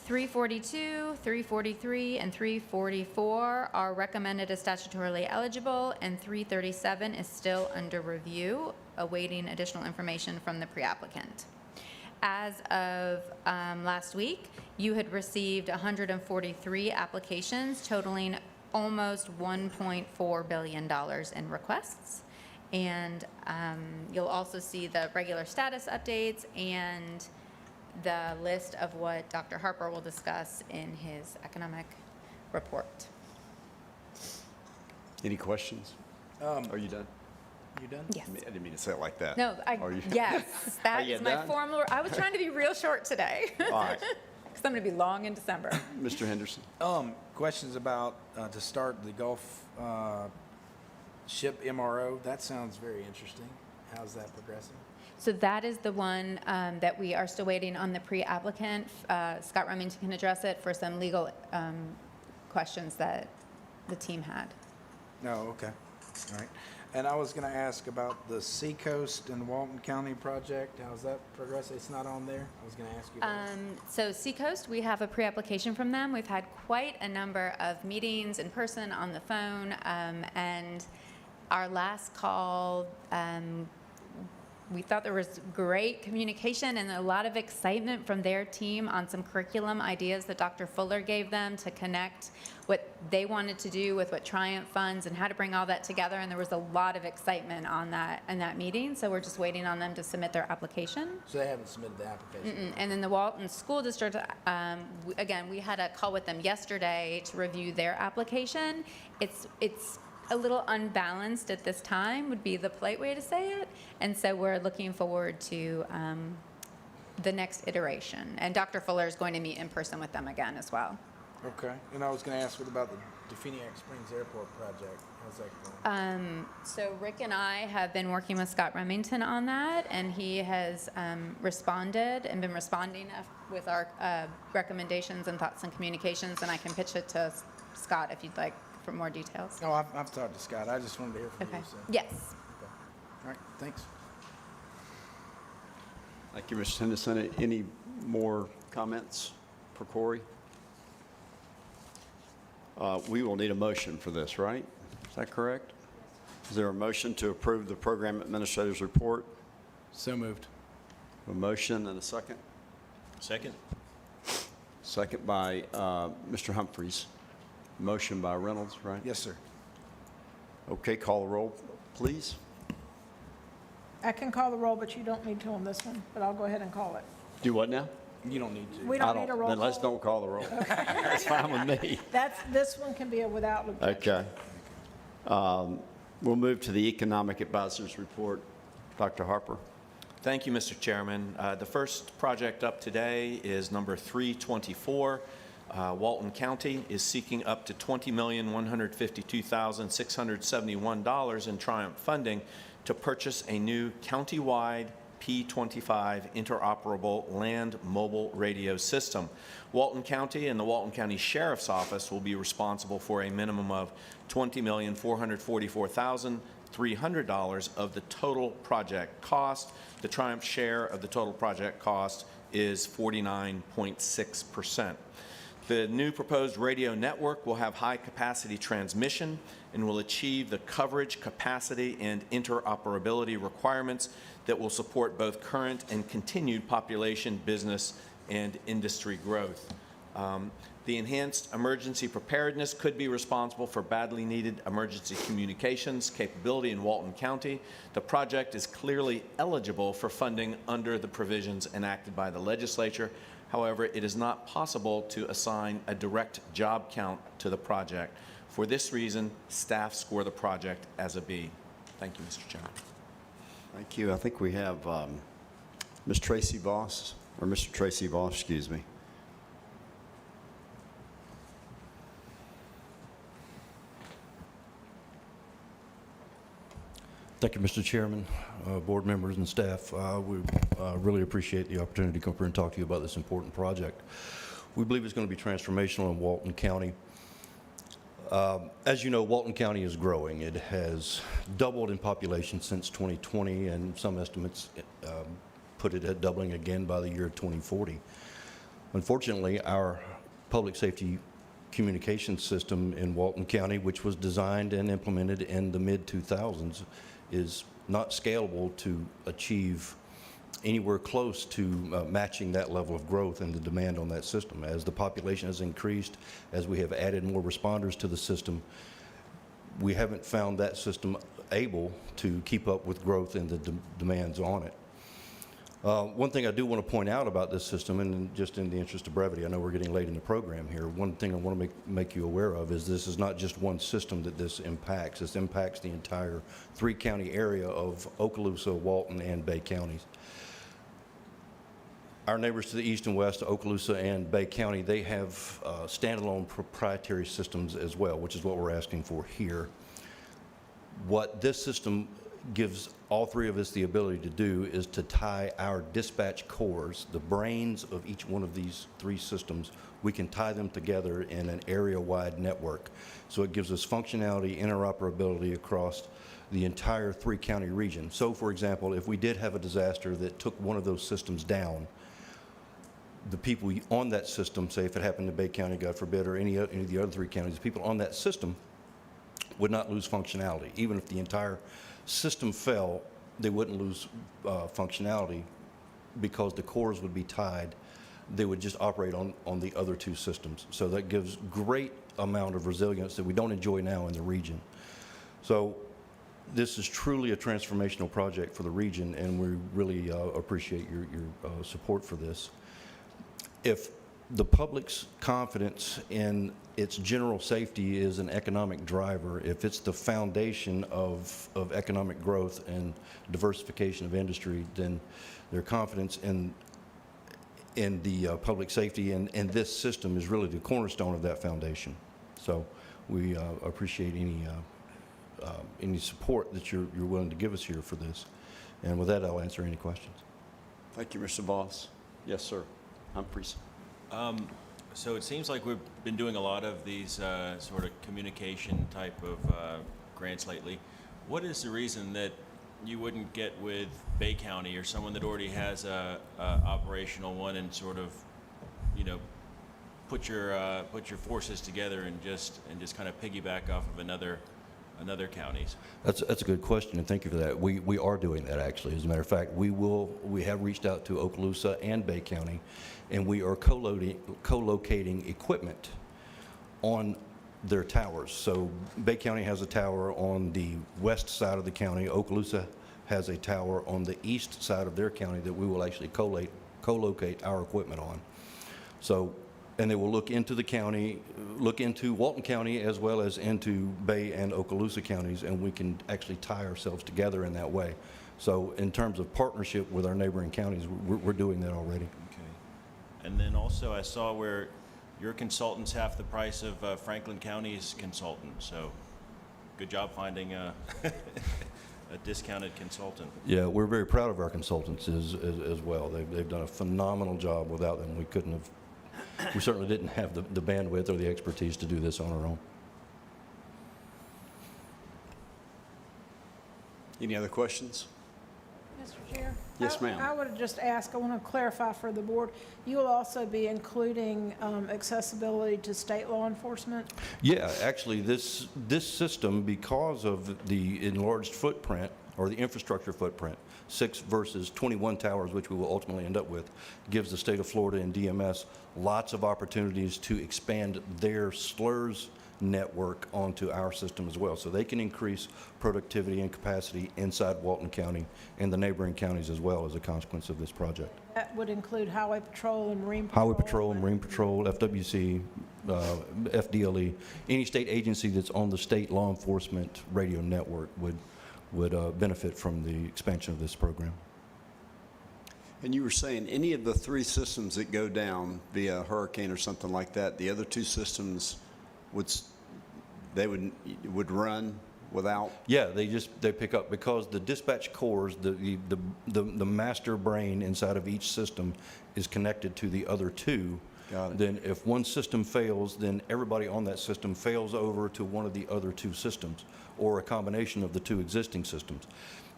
342, 343, and 344 are recommended as statutorily eligible, and 337 is still under review, awaiting additional information from the pre-applicant. As of last week, you had received 143 applications totaling almost $1.4 billion in requests. And you'll also see the regular status updates and the list of what Dr. Harper will discuss in his economic report. Any questions? Are you done? You done? Yes. I didn't mean to say it like that. No, Are you? yes, Are that you is my done? formal, I was trying to be real short today. All right. Because I'm going to be long in December. Mr. Henderson. Questions about, to start the Gulf ship MRO. That sounds very interesting. How's that progressing? So that is the one that we are still waiting on the pre-applicant. Scott Remington can address it for some legal questions that the team had. No, okay. All And I was going to ask about the Seacoast and Walton County project. How's that progressing? It's not on there? I was going to ask you about So Seacoast, we have a pre-application from them. We've had quite a number of meetings in person, on the phone, and our last call, we thought there was great communication and a lot of excitement from their team on some curriculum ideas that Dr. Fuller gave them to connect what they wanted to do with what Triumph funds and how to bring all that together. And there was a lot of excitement on that in that meeting. So we're just waiting on them to submit their application. So they haven't submitted the application? And then the Walton School District, again, we had a call with them yesterday to review their application. It's a little unbalanced at this time, would be the polite way to say it. And so we're looking forward to the next iteration. And Dr. Fuller is going to meet in person with them again as well. Okay. And I was going to ask, what about the Definiak Springs Airport project? How's that going? So Rick and I have been working with Scott Remington on that, and he has responded and been responding with our recommendations and thoughts and communications, and I can pitch it to Scott if you'd like for more details. No, I've talked to Scott. I just wanted to hear from Okay. you. So. Yes. Okay. All right. Thanks. Thank you, Mr. Henderson. Any more comments for Corey? We will need a motion for this, right? Is that correct? Is there a motion to approve the program administrator's report? So moved. A motion and a second? Second? Second by Mr. Humphreys. Motion by Reynolds, right? Yes, sir. Okay, call the roll, please. I can call the roll, but you don't need to on this one, but I'll go ahead and call it. Do what now? You don't need to. We don't need a roll Then let's call. don't call the roll. That's fine with me. This one can be a without objection. Okay. We'll move to the Economic Advisors Report. Dr. Harper. Thank you, Mr. Chairman. The first project up today is number 324. Walton County is seeking up to $20,152,671 in Triumph funding to purchase a new county-wide P25 interoperable land mobile radio system. Walton County and the Walton County Sheriff's Office will be responsible for a minimum of $20,444,300 of the total project cost. The Triumph share of the total project cost is 49.6%. The new proposed radio network will have high-capacity transmission and will achieve the coverage, capacity, and interoperability requirements that will support both current and continued population, business, and industry growth. The enhanced emergency preparedness could be responsible for badly needed emergency communications capability in Walton County. The project is clearly eligible for funding under the provisions enacted by the legislature. However, it is not possible to assign a direct job count to the project. For this reason, staff score the project as a B. Thank you, Mr. Chairman. Thank you. I think we have Ms. Tracy Voss, or Mr. Tracy Voss, excuse me. Thank you, Mr. Chairman, board members and staff. We really appreciate the opportunity to come up here and talk to you about this important project. We believe it's going to be transformational in Walton County. As you know, Walton County is growing. It has doubled in population since 2020, and some estimates put it at doubling again by the year 2040. Unfortunately, our public safety communication system in Walton County, which was designed and implemented in the mid-2000s, is not scalable to achieve anywhere close to matching that level of growth and the demand on that system. As the population has increased, as we have added more responders to the system, we haven't found that system able to keep up with growth and the demands on it. One thing I do want to point out about this system, and just in the interest of brevity, I know we're getting late in the program here, one thing I want to make you aware of is this is not just one system that this impacts. This impacts the entire three-county area of Okaloosa, Walton, and Bay counties. Our neighbors to the east and west, Okaloosa and Bay County, they have standalone proprietary systems as well, which is what we're asking for here. What this system gives all three of us the ability to do is to tie our dispatch cores, the brains of each one of these three systems, we can tie them together in an area-wide network. So it gives us functionality, interoperability across the entire three-county region. So, for example, if we did have a disaster that took one of those systems down, the people on that system, say if it happened to Bay County, God forbid, or any of the other three counties, the people on that system would not lose functionality. Even if the entire system fell, they wouldn't lose functionality because the cores would be tied. They would just operate on the other two systems. So that gives great amount of resilience that we don't enjoy now in the region. So this is truly a transformational project for the region, and we really appreciate your support for this. If the public's confidence in its general safety is an economic driver, if it's the foundation of economic growth and diversification of industry, then their confidence in the public safety and this system is really the cornerstone of that foundation. So we appreciate any support that you're willing to give us here for this. And with that, I'll answer any questions. Thank you, Mr. Voss. Yes, sir. Humphreys. So it seems like we've been doing a lot of these sort of communication type of grants lately. What is the reason that you wouldn't get with Bay County or someone that already has a operational one and sort of, you know, put your forces together and just kind of piggyback off of another counties? That's a good question, and thank you for that. We are doing that, actually. As a matter of fact, we have reached out to Okaloosa and Bay County, and we are co-locating equipment on their towers. So Bay County has a tower on the west side of the county. Okaloosa has a tower on the east side of their county that we will actually co-locate our equipment on. So, and they will look into the county, look into Walton County as well as into Bay and Okaloosa counties, and we can actually tie ourselves together in that way. So in terms of partnership with our neighboring counties, we're doing that already. Okay. And then also I saw where your consultant's half the price of Franklin County's consultant, so good job finding a discounted consultant. Yeah, we're very proud of our consultants as well. They've done a phenomenal job. Without them, we certainly didn't have the bandwidth or the expertise to do this on our own. Any other questions? Mr. Chair? Yes, ma'am. I would just ask, I want to clarify for the board, you will also be including accessibility to state law enforcement? Yeah, actually, this system, because of the enlarged footprint or the infrastructure footprint, 6 versus 21 towers, which we will ultimately end up with, gives the state of Florida and DMS lots of opportunities to expand their SLRS network onto our system as well. So they can increase productivity and capacity inside Walton County and the neighboring counties as well as a consequence of this project. That would include Highway Patrol and Marine Patrol? Highway Patrol, Marine Patrol, FWC, FDLE, any state agency that's on the state law enforcement radio network would benefit from the expansion of this program. And you were saying any of the 3 systems that go down via hurricane or something like that, the other 2 systems would run without? Yeah, they pick up because the dispatch cores, the master brain inside of each system is connected to the other 2. Got it. Then if one system fails, then everybody on that system fails over to one of the other 2 systems or a combination of the 2 existing systems.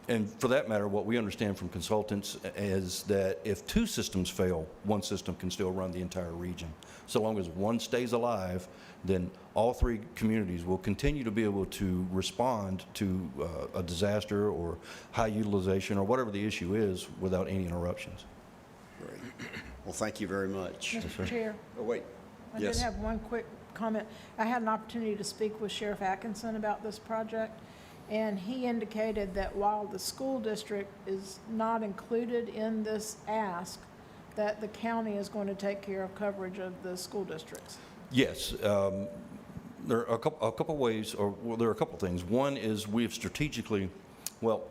And for that matter, what we understand from consultants is that if 2 systems fail, one system can still run the entire region. So long as one stays alive, then all 3 communities will continue to be able to respond to a disaster or high utilization or whatever the issue is without any interruptions. Great. Well, thank you very much. Mr. Chair? Oh, wait. I Yes. did have one quick comment. I had an opportunity to speak with Sheriff Atkinson about this project, and he indicated that while the school district is not included in this ask, that the county is going to take care of coverage of the school districts. Yes. There are a couple ways, or well, there are a couple things. One is we've strategically, well,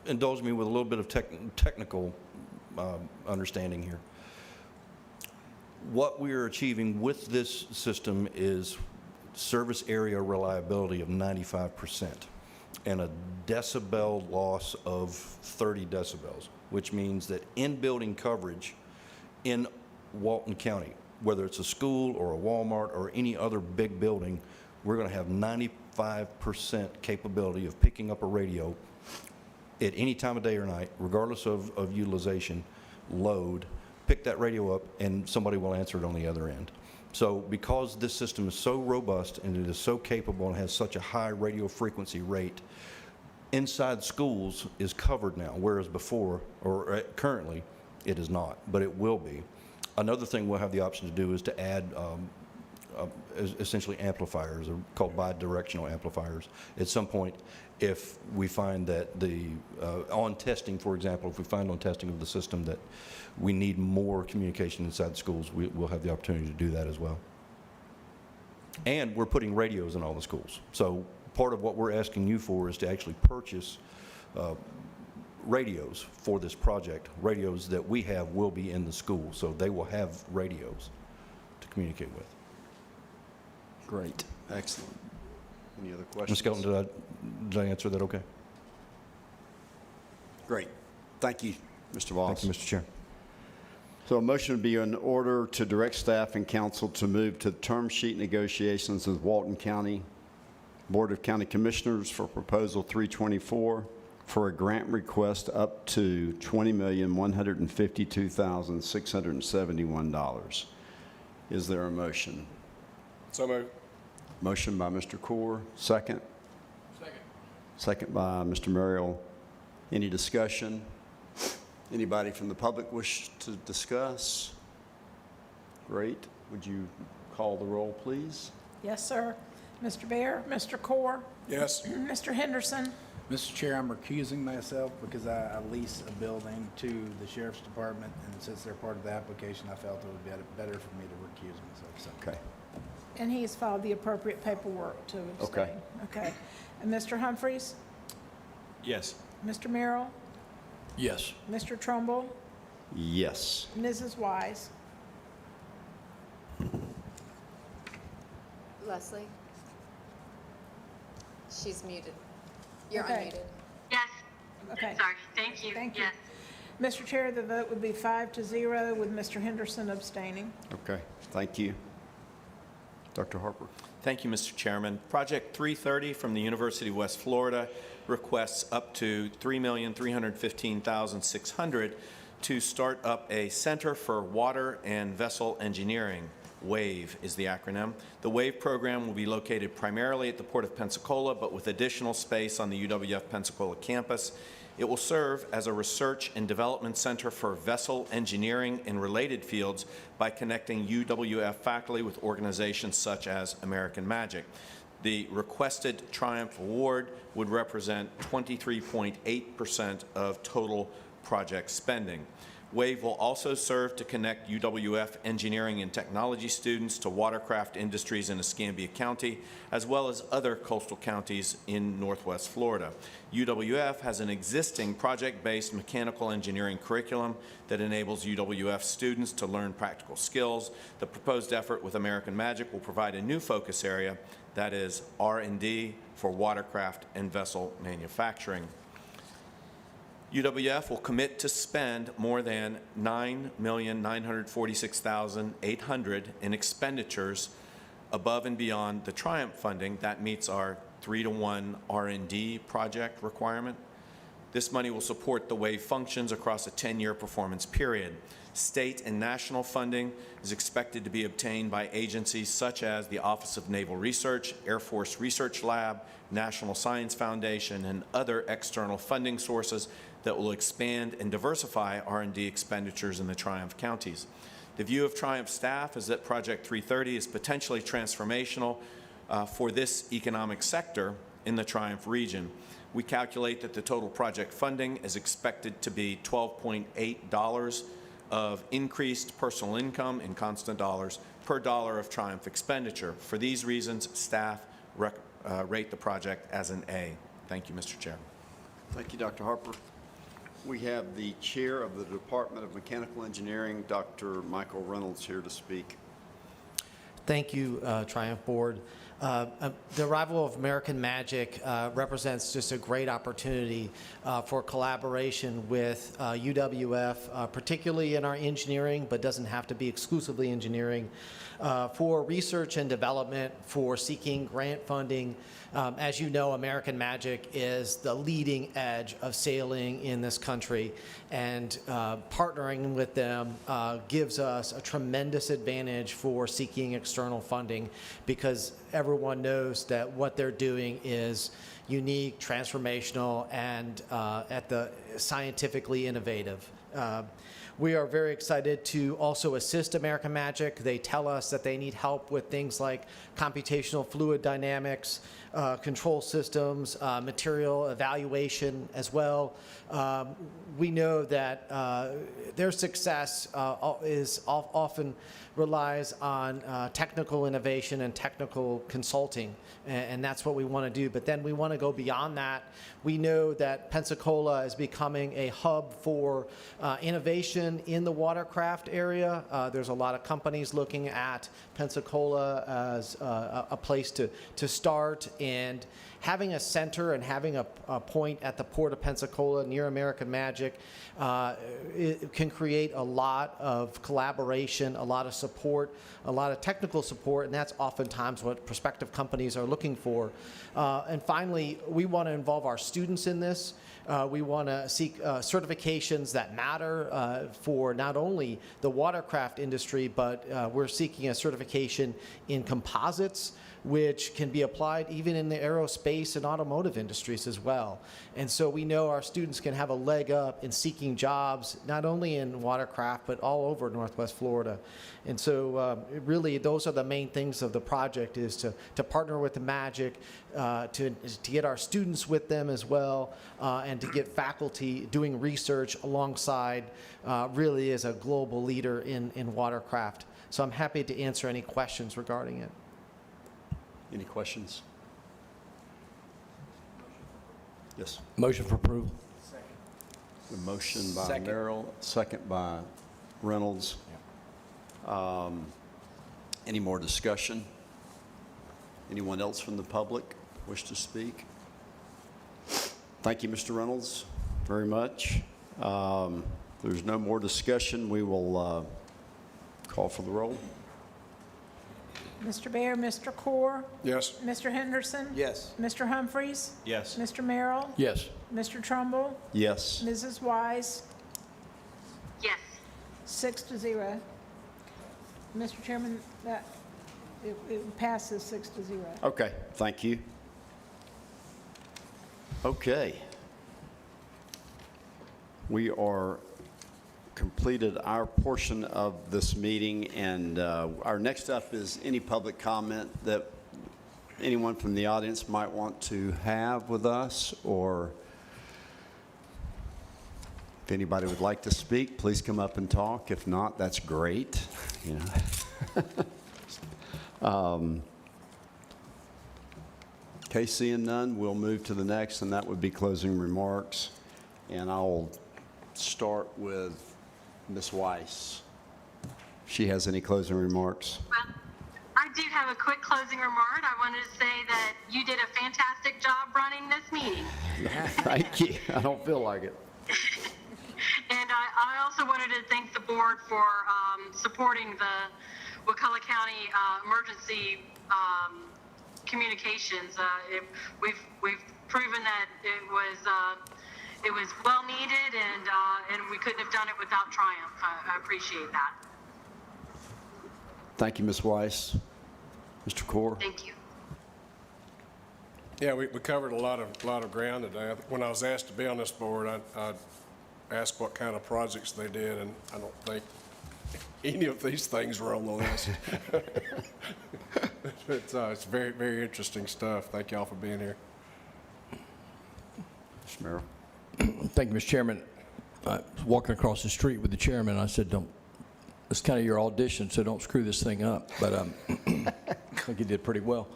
indulge me with a little bit of technical understanding here. What we are achieving with this system is service area reliability of 95% and a decibel loss of 30 decibels, which means that in-building coverage in Walton County, whether it's a school or a Walmart or any other big building, we're going to have 95% capability of picking up a radio at any time of day or night, regardless of utilization, load, pick that radio up, and somebody will answer it on the other end. So because this system is so robust and it is so capable and has such a high radio frequency rate, inside schools is covered now, whereas before, or currently, it is not, but it will be. Another thing we'll have the option to do is to add essentially amplifiers, or called bidirectional amplifiers. At some point, if we find that on testing, for example, if we find on testing of the system that we need more communication inside schools, we'll have the opportunity to do that as well. And we're putting radios in all the schools. So part of what we're asking you for is to actually purchase radios for this project. Radios that we have will be in the school, so they will have radios to communicate with. Great, excellent. Any other questions? Ms. Skelton, did I answer that okay? Great. Thank you, Mr. Voss. Thank you, Mr. Chair. So a motion would be in order to direct staff and council to move to term sheet negotiations with Walton County Board of County Commissioners for Proposal 324 for a grant request up to $20,152,671. Is there a motion? So moved. Motion by Mr. Core, second? Second. Second by Mr. Merrill. Any discussion? Anybody from the public wish to discuss? Great. Would you call the roll, please? Yes, sir. Mr. Bear, Mr. Core, Yes. Mr. Henderson, Mr. Chair, I'm recusing myself because I lease a building to the Sheriff's Department, and since they're part of the application, I felt it would be better for me to recuse myself. So. Okay. and he has filed the appropriate paperwork to abstain. Okay. Okay. And Mr. Humphries, Yes. Mr. Merrill, Yes. Mr. Trumbull, Yes. Mrs. Wise. Leslie? She's muted. You're Okay. unmuted. Yes. Okay. Sorry. Thank you. Thank you. Yes. Mr. Chair, the vote would be 5-0 with Mr. Henderson abstaining. Okay. Thank you. Dr. Harper. Thank you, Mr. Chairman. Project 330 from the University of West Florida requests up to $3,315,600 to start up a Center for Water and Vessel Engineering. WAVE is the acronym. The WAVE program will be located primarily at the Port of Pensacola, but with additional space on the UWF Pensacola campus. It will serve as a research and development center for vessel engineering and related fields by connecting UWF faculty with organizations such as American Magic. The requested Triumph Award would represent 23.8% of total project spending. WAVE will also serve to connect UWF engineering and technology students to watercraft industries in Escambia County, as well as other coastal counties in Northwest Florida. UWF has an existing project-based mechanical engineering curriculum that enables UWF students to learn practical skills. The proposed effort with American Magic will provide a new focus area, that is R&D for watercraft and vessel manufacturing. UWF will commit to spend more than $9,946,800 in expenditures above and beyond the Triumph funding. That meets our 3-to-1 R&D project requirement. This money will support the WAVE functions across a 10-year performance period. State and national funding is expected to be obtained by agencies such as the Office of Naval Research, Air Force Research Lab, National Science Foundation, and other external funding sources that will expand and diversify R&D expenditures in the Triumph counties. The view of Triumph staff is that Project 330 is potentially transformational for this economic sector in the Triumph region. We calculate that the total project funding is expected to be $12.8 of increased personal income in constant dollars per dollar of Triumph expenditure. For these reasons, staff rate the project as an A. Thank you, Mr. Chair. Thank you, Dr. Harper. We have the Chair of the Department of Mechanical Engineering, Dr. Michael Reynolds, here to speak. Thank you, Triumph Board. The arrival of American Magic represents just a great opportunity for collaboration with UWF, particularly in our engineering, but doesn't have to be exclusively engineering, for research and development, for seeking grant funding. As you know, American Magic is the leading edge of sailing in this country, and partnering with them gives us a tremendous advantage for seeking external funding, because everyone knows that what they're doing is unique, transformational, and at the scientifically innovative. We are very excited to also assist American Magic. They tell us that they need help with things like computational fluid dynamics, control systems, material evaluation as well. We know that their success often relies on technical innovation and technical consulting, and that's what we want to do. But then we want to go beyond that. We know that Pensacola is becoming a hub for innovation in the watercraft area. There's a lot of companies looking at Pensacola as a place to start, and having a center and having a point at the Port of Pensacola near American Magic it can create a lot of collaboration, a lot of support, a lot of technical support, and that's oftentimes what prospective companies are looking for. And finally, we want to involve our students in this. We want to seek certifications that matter for not only the watercraft industry, but we're seeking a certification in composites, which can be applied even in the aerospace and automotive industries as well. And so we know our students can have a leg up in seeking jobs, not only in watercraft, but all over Northwest Florida. And so really, those are the main things of the project, is to partner with the Magic, to get our students with them as well, and to get faculty doing research alongside really is a global leader in watercraft. So I'm happy to answer any questions regarding it. Any questions? Yes. Motion for approval. The motion by Second. Merrill, second by Reynolds. Any more discussion? Anyone else from the public wish to speak? Thank you, Mr. Reynolds, very much. There's no more discussion. We will call for the roll. Mr. Bear, Mr. Core, Yes. Mr. Henderson? Yes. Mr. Humphreys? Yes. Mr. Merrill? Yes. Mr. Trumbull? Yes. Mrs. Wise? Yes. 6-0. Mr. Chairman, it passes 6-0. Okay, thank you. Okay. We are completed our portion of this meeting, and our next up is any public comment that anyone from the audience might want to have with us, or if anybody would like to speak, please come up and talk. If not, that's great. You know. Okay, seeing none, we'll move to the next, and that would be closing remarks. And I'll start with Ms. Weiss. If she has any closing remarks. Well, I do have a quick closing remark. I wanted to say that you did a fantastic job running this meeting. Thank you. I don't feel like it. And I also wanted to thank the board for supporting the Wakulla County emergency communications. We've proven that it was well needed, and we couldn't have done it without Triumph. I appreciate that. Thank you, Ms. Weiss. Mr. Core? Thank you. Yeah, we covered a lot of ground today. When I was asked to be on this board, I asked what kind of projects they did, and I don't think any of these things were on the list. It's very, very interesting stuff. Thank y'all for being here. Mr. Merrill? Thank you, Mr. Chairman. I was walking across the street with the chairman, and I said, it's kind of your audition, so don't screw this thing up. But I think you did pretty well.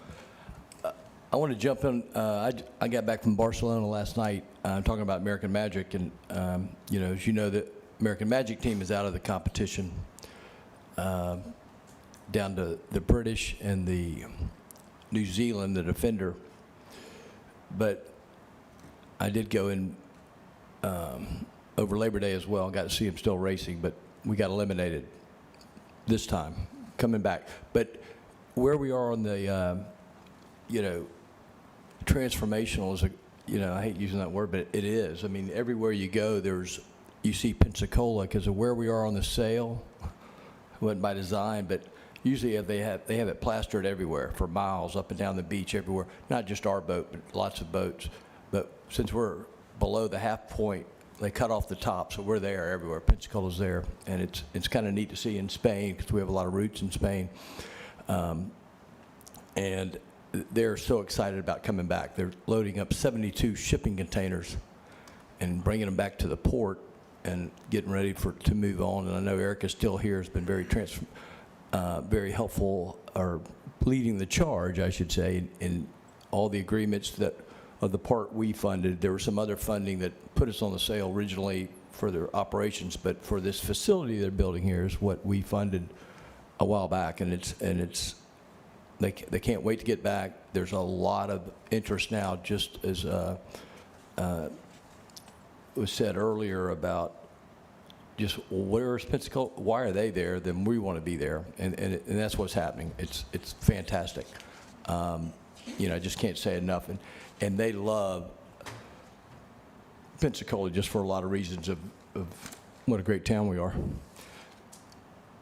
I want to jump in. I got back from Barcelona last night talking about American Magic, and you know, as you know, the American Magic team is out of the competition, down to the British and the New Zealand, the Defender. But I did go in over Labor Day as well. Got to see him still racing, but we got eliminated this time, coming back. But where we are on the, transformational is I hate using that word, but it is. I mean, everywhere you go, you see Pensacola because of where we are on the sail. It wasn't by design, but usually they have it plastered everywhere for miles up and down the beach everywhere. Not just our boat, but lots of boats. But since we're below the half point, they cut off the top, so we're there everywhere. Pensacola's there, and it's kind of neat to see in Spain because we have a lot of roots in Spain. And they're so excited about coming back. They're loading up 72 shipping containers and bringing them back to the port and getting ready to move on. And I know Erica's still here, has been very helpful, or leading the charge, I should say, in all the agreements that of the part we funded. There was some other funding that put us on the sale originally for their operations, but for this facility they're building here is what we funded a while back, and they can't wait to get back. There's a lot of interest now, just as was said earlier about just where's Pensacola, why are they there, then we want to be there, and that's what's happening. It's fantastic. I just can't say enough, and they love Pensacola just for a lot of reasons of what a great town we are.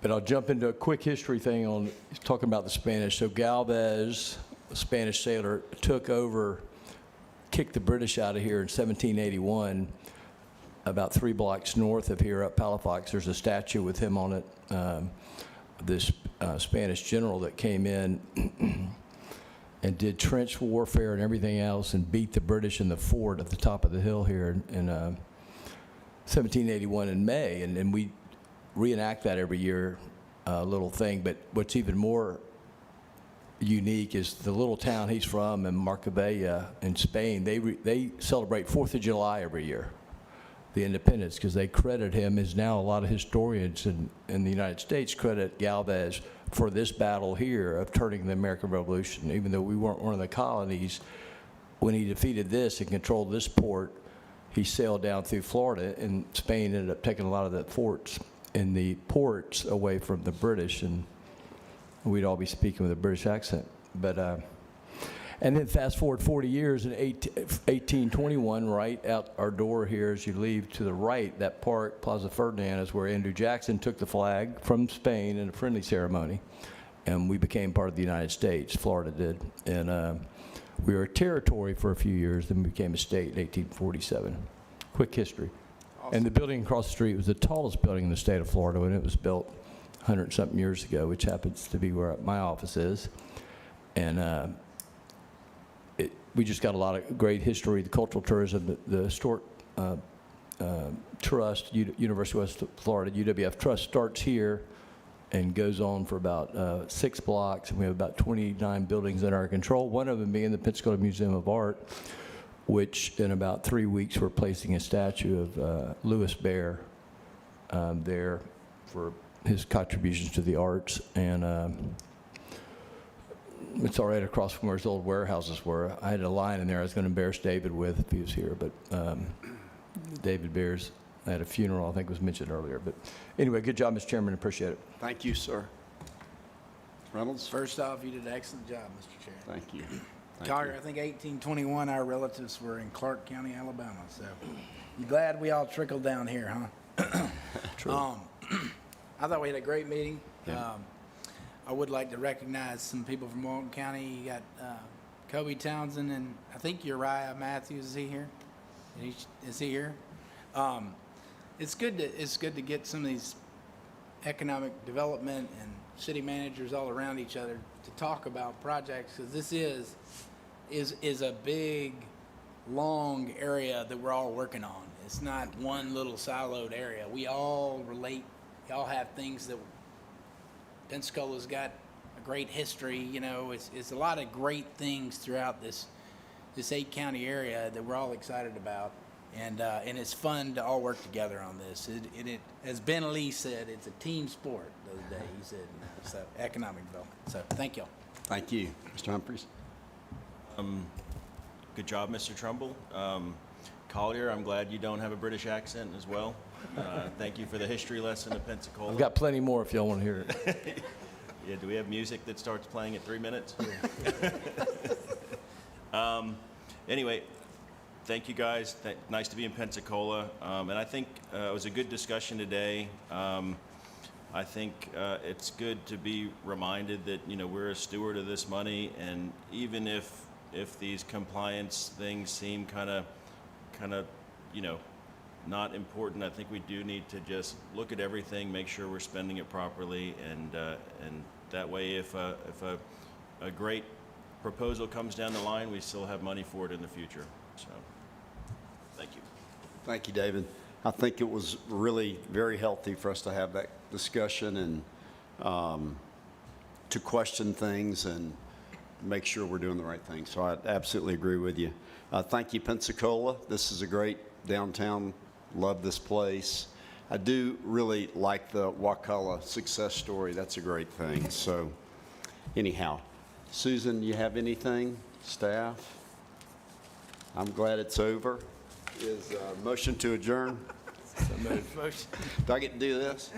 But I'll jump into a quick history thing on talking about the Spanish. So Galvez, a Spanish sailor, took over, kicked the British out of here in 1781, about 3 blocks north of here up Palafox. There's a statue with him on it, this Spanish general that came in and did trench warfare and everything else and beat the British in the fort at the top of the hill here in 1781 in May. And we reenact that every year, little thing. But what's even more unique is the little town he's from in Marcavella in Spain. They celebrate 4th of July every year, the independence, because they credit him, as now a lot of historians in the United States credit Galvez for this battle here of turning the American Revolution. Even though we weren't one of the colonies, when he defeated this and controlled this port, he sailed down through Florida, and Spain ended up taking a lot of the forts and the ports away from the British, and we'd all be speaking with a British accent. But and then fast forward 40 years in 1821, right out our door here as you leave to the right, that park, Plaza Ferdinand, is where Andrew Jackson took the flag from Spain in a friendly ceremony, and we became part of the United States. Florida did, and we were a territory for a few years, then we became a state in 1847. Quick history. And the building across the street was the tallest building in the state of Florida when it was built 100-something years ago, which happens to be where my office is. And we just got a lot of great history, the cultural tourism, the historic trust, University of West Florida, UWF Trust, starts here and goes on for about 6 blocks. And we have about 29 buildings under our control, one of them being the Pensacola Museum of Art, which in about 3 weeks we're placing a statue of Louis Baer there for his contributions to the arts. And it's all right across from where his old warehouses were. I had a line in there I was going to embarrass David with if he was here, but David Beers, I had a funeral, I think was mentioned earlier. But anyway, good job, Mr. Chairman, appreciate it. Thank you, sir. Reynolds? First off, you did an excellent job, Mr. Chair. Thank you. Carter, I think 1821, our relatives were in Clark County, Alabama. So you glad we all trickled down here, huh? True. I thought we had a great meeting. Yeah. I would like to recognize some people from Walton County. You got Kobe Townsend, and I think Uriah Matthews. Is he here? Is he here? It's good to get some of these economic development and city managers all around each other to talk about projects, because this is a big, long area that we're all working on. It's not one little siloed area. We all relate. We all have things that Pensacola's got a great history. You know, it's a lot of great things throughout this 8-county area that we're all excited about, and it's fun to all work together on this. It as Ben Lee said, it's a team sport the other day. He said, so economic development. So thank y'all. Thank you. Mr. Humphries? Good job, Mr. Trumbull. Collier, I'm glad you don't have a British accent as well. Thank you for the history lesson at Pensacola. I've got plenty more if y'all want to hear it. Yeah, do we have music that starts playing at 3 minutes? Anyway, thank you guys. Nice to be in Pensacola. And I think it was a good discussion today. I think it's good to be reminded that, you know, we're a steward of this money, and even if these compliance things seem kind of, you know, not important, I think we do need to just look at everything, make sure we're spending it properly, and that way, if a great proposal comes down the line, we still have money for it in the future. So, thank you. Thank you, David. I think it was really very healthy for us to have that discussion and to question things and make sure we're doing the right thing. So I absolutely agree with you. Thank you, Pensacola. This is a great downtown. Love this place. I do really like the Wakulla success story. That's a great thing. So anyhow, Susan, you have anything? Staff? I'm glad it's over. Is motion to adjourn? Motion. Do I get to do this?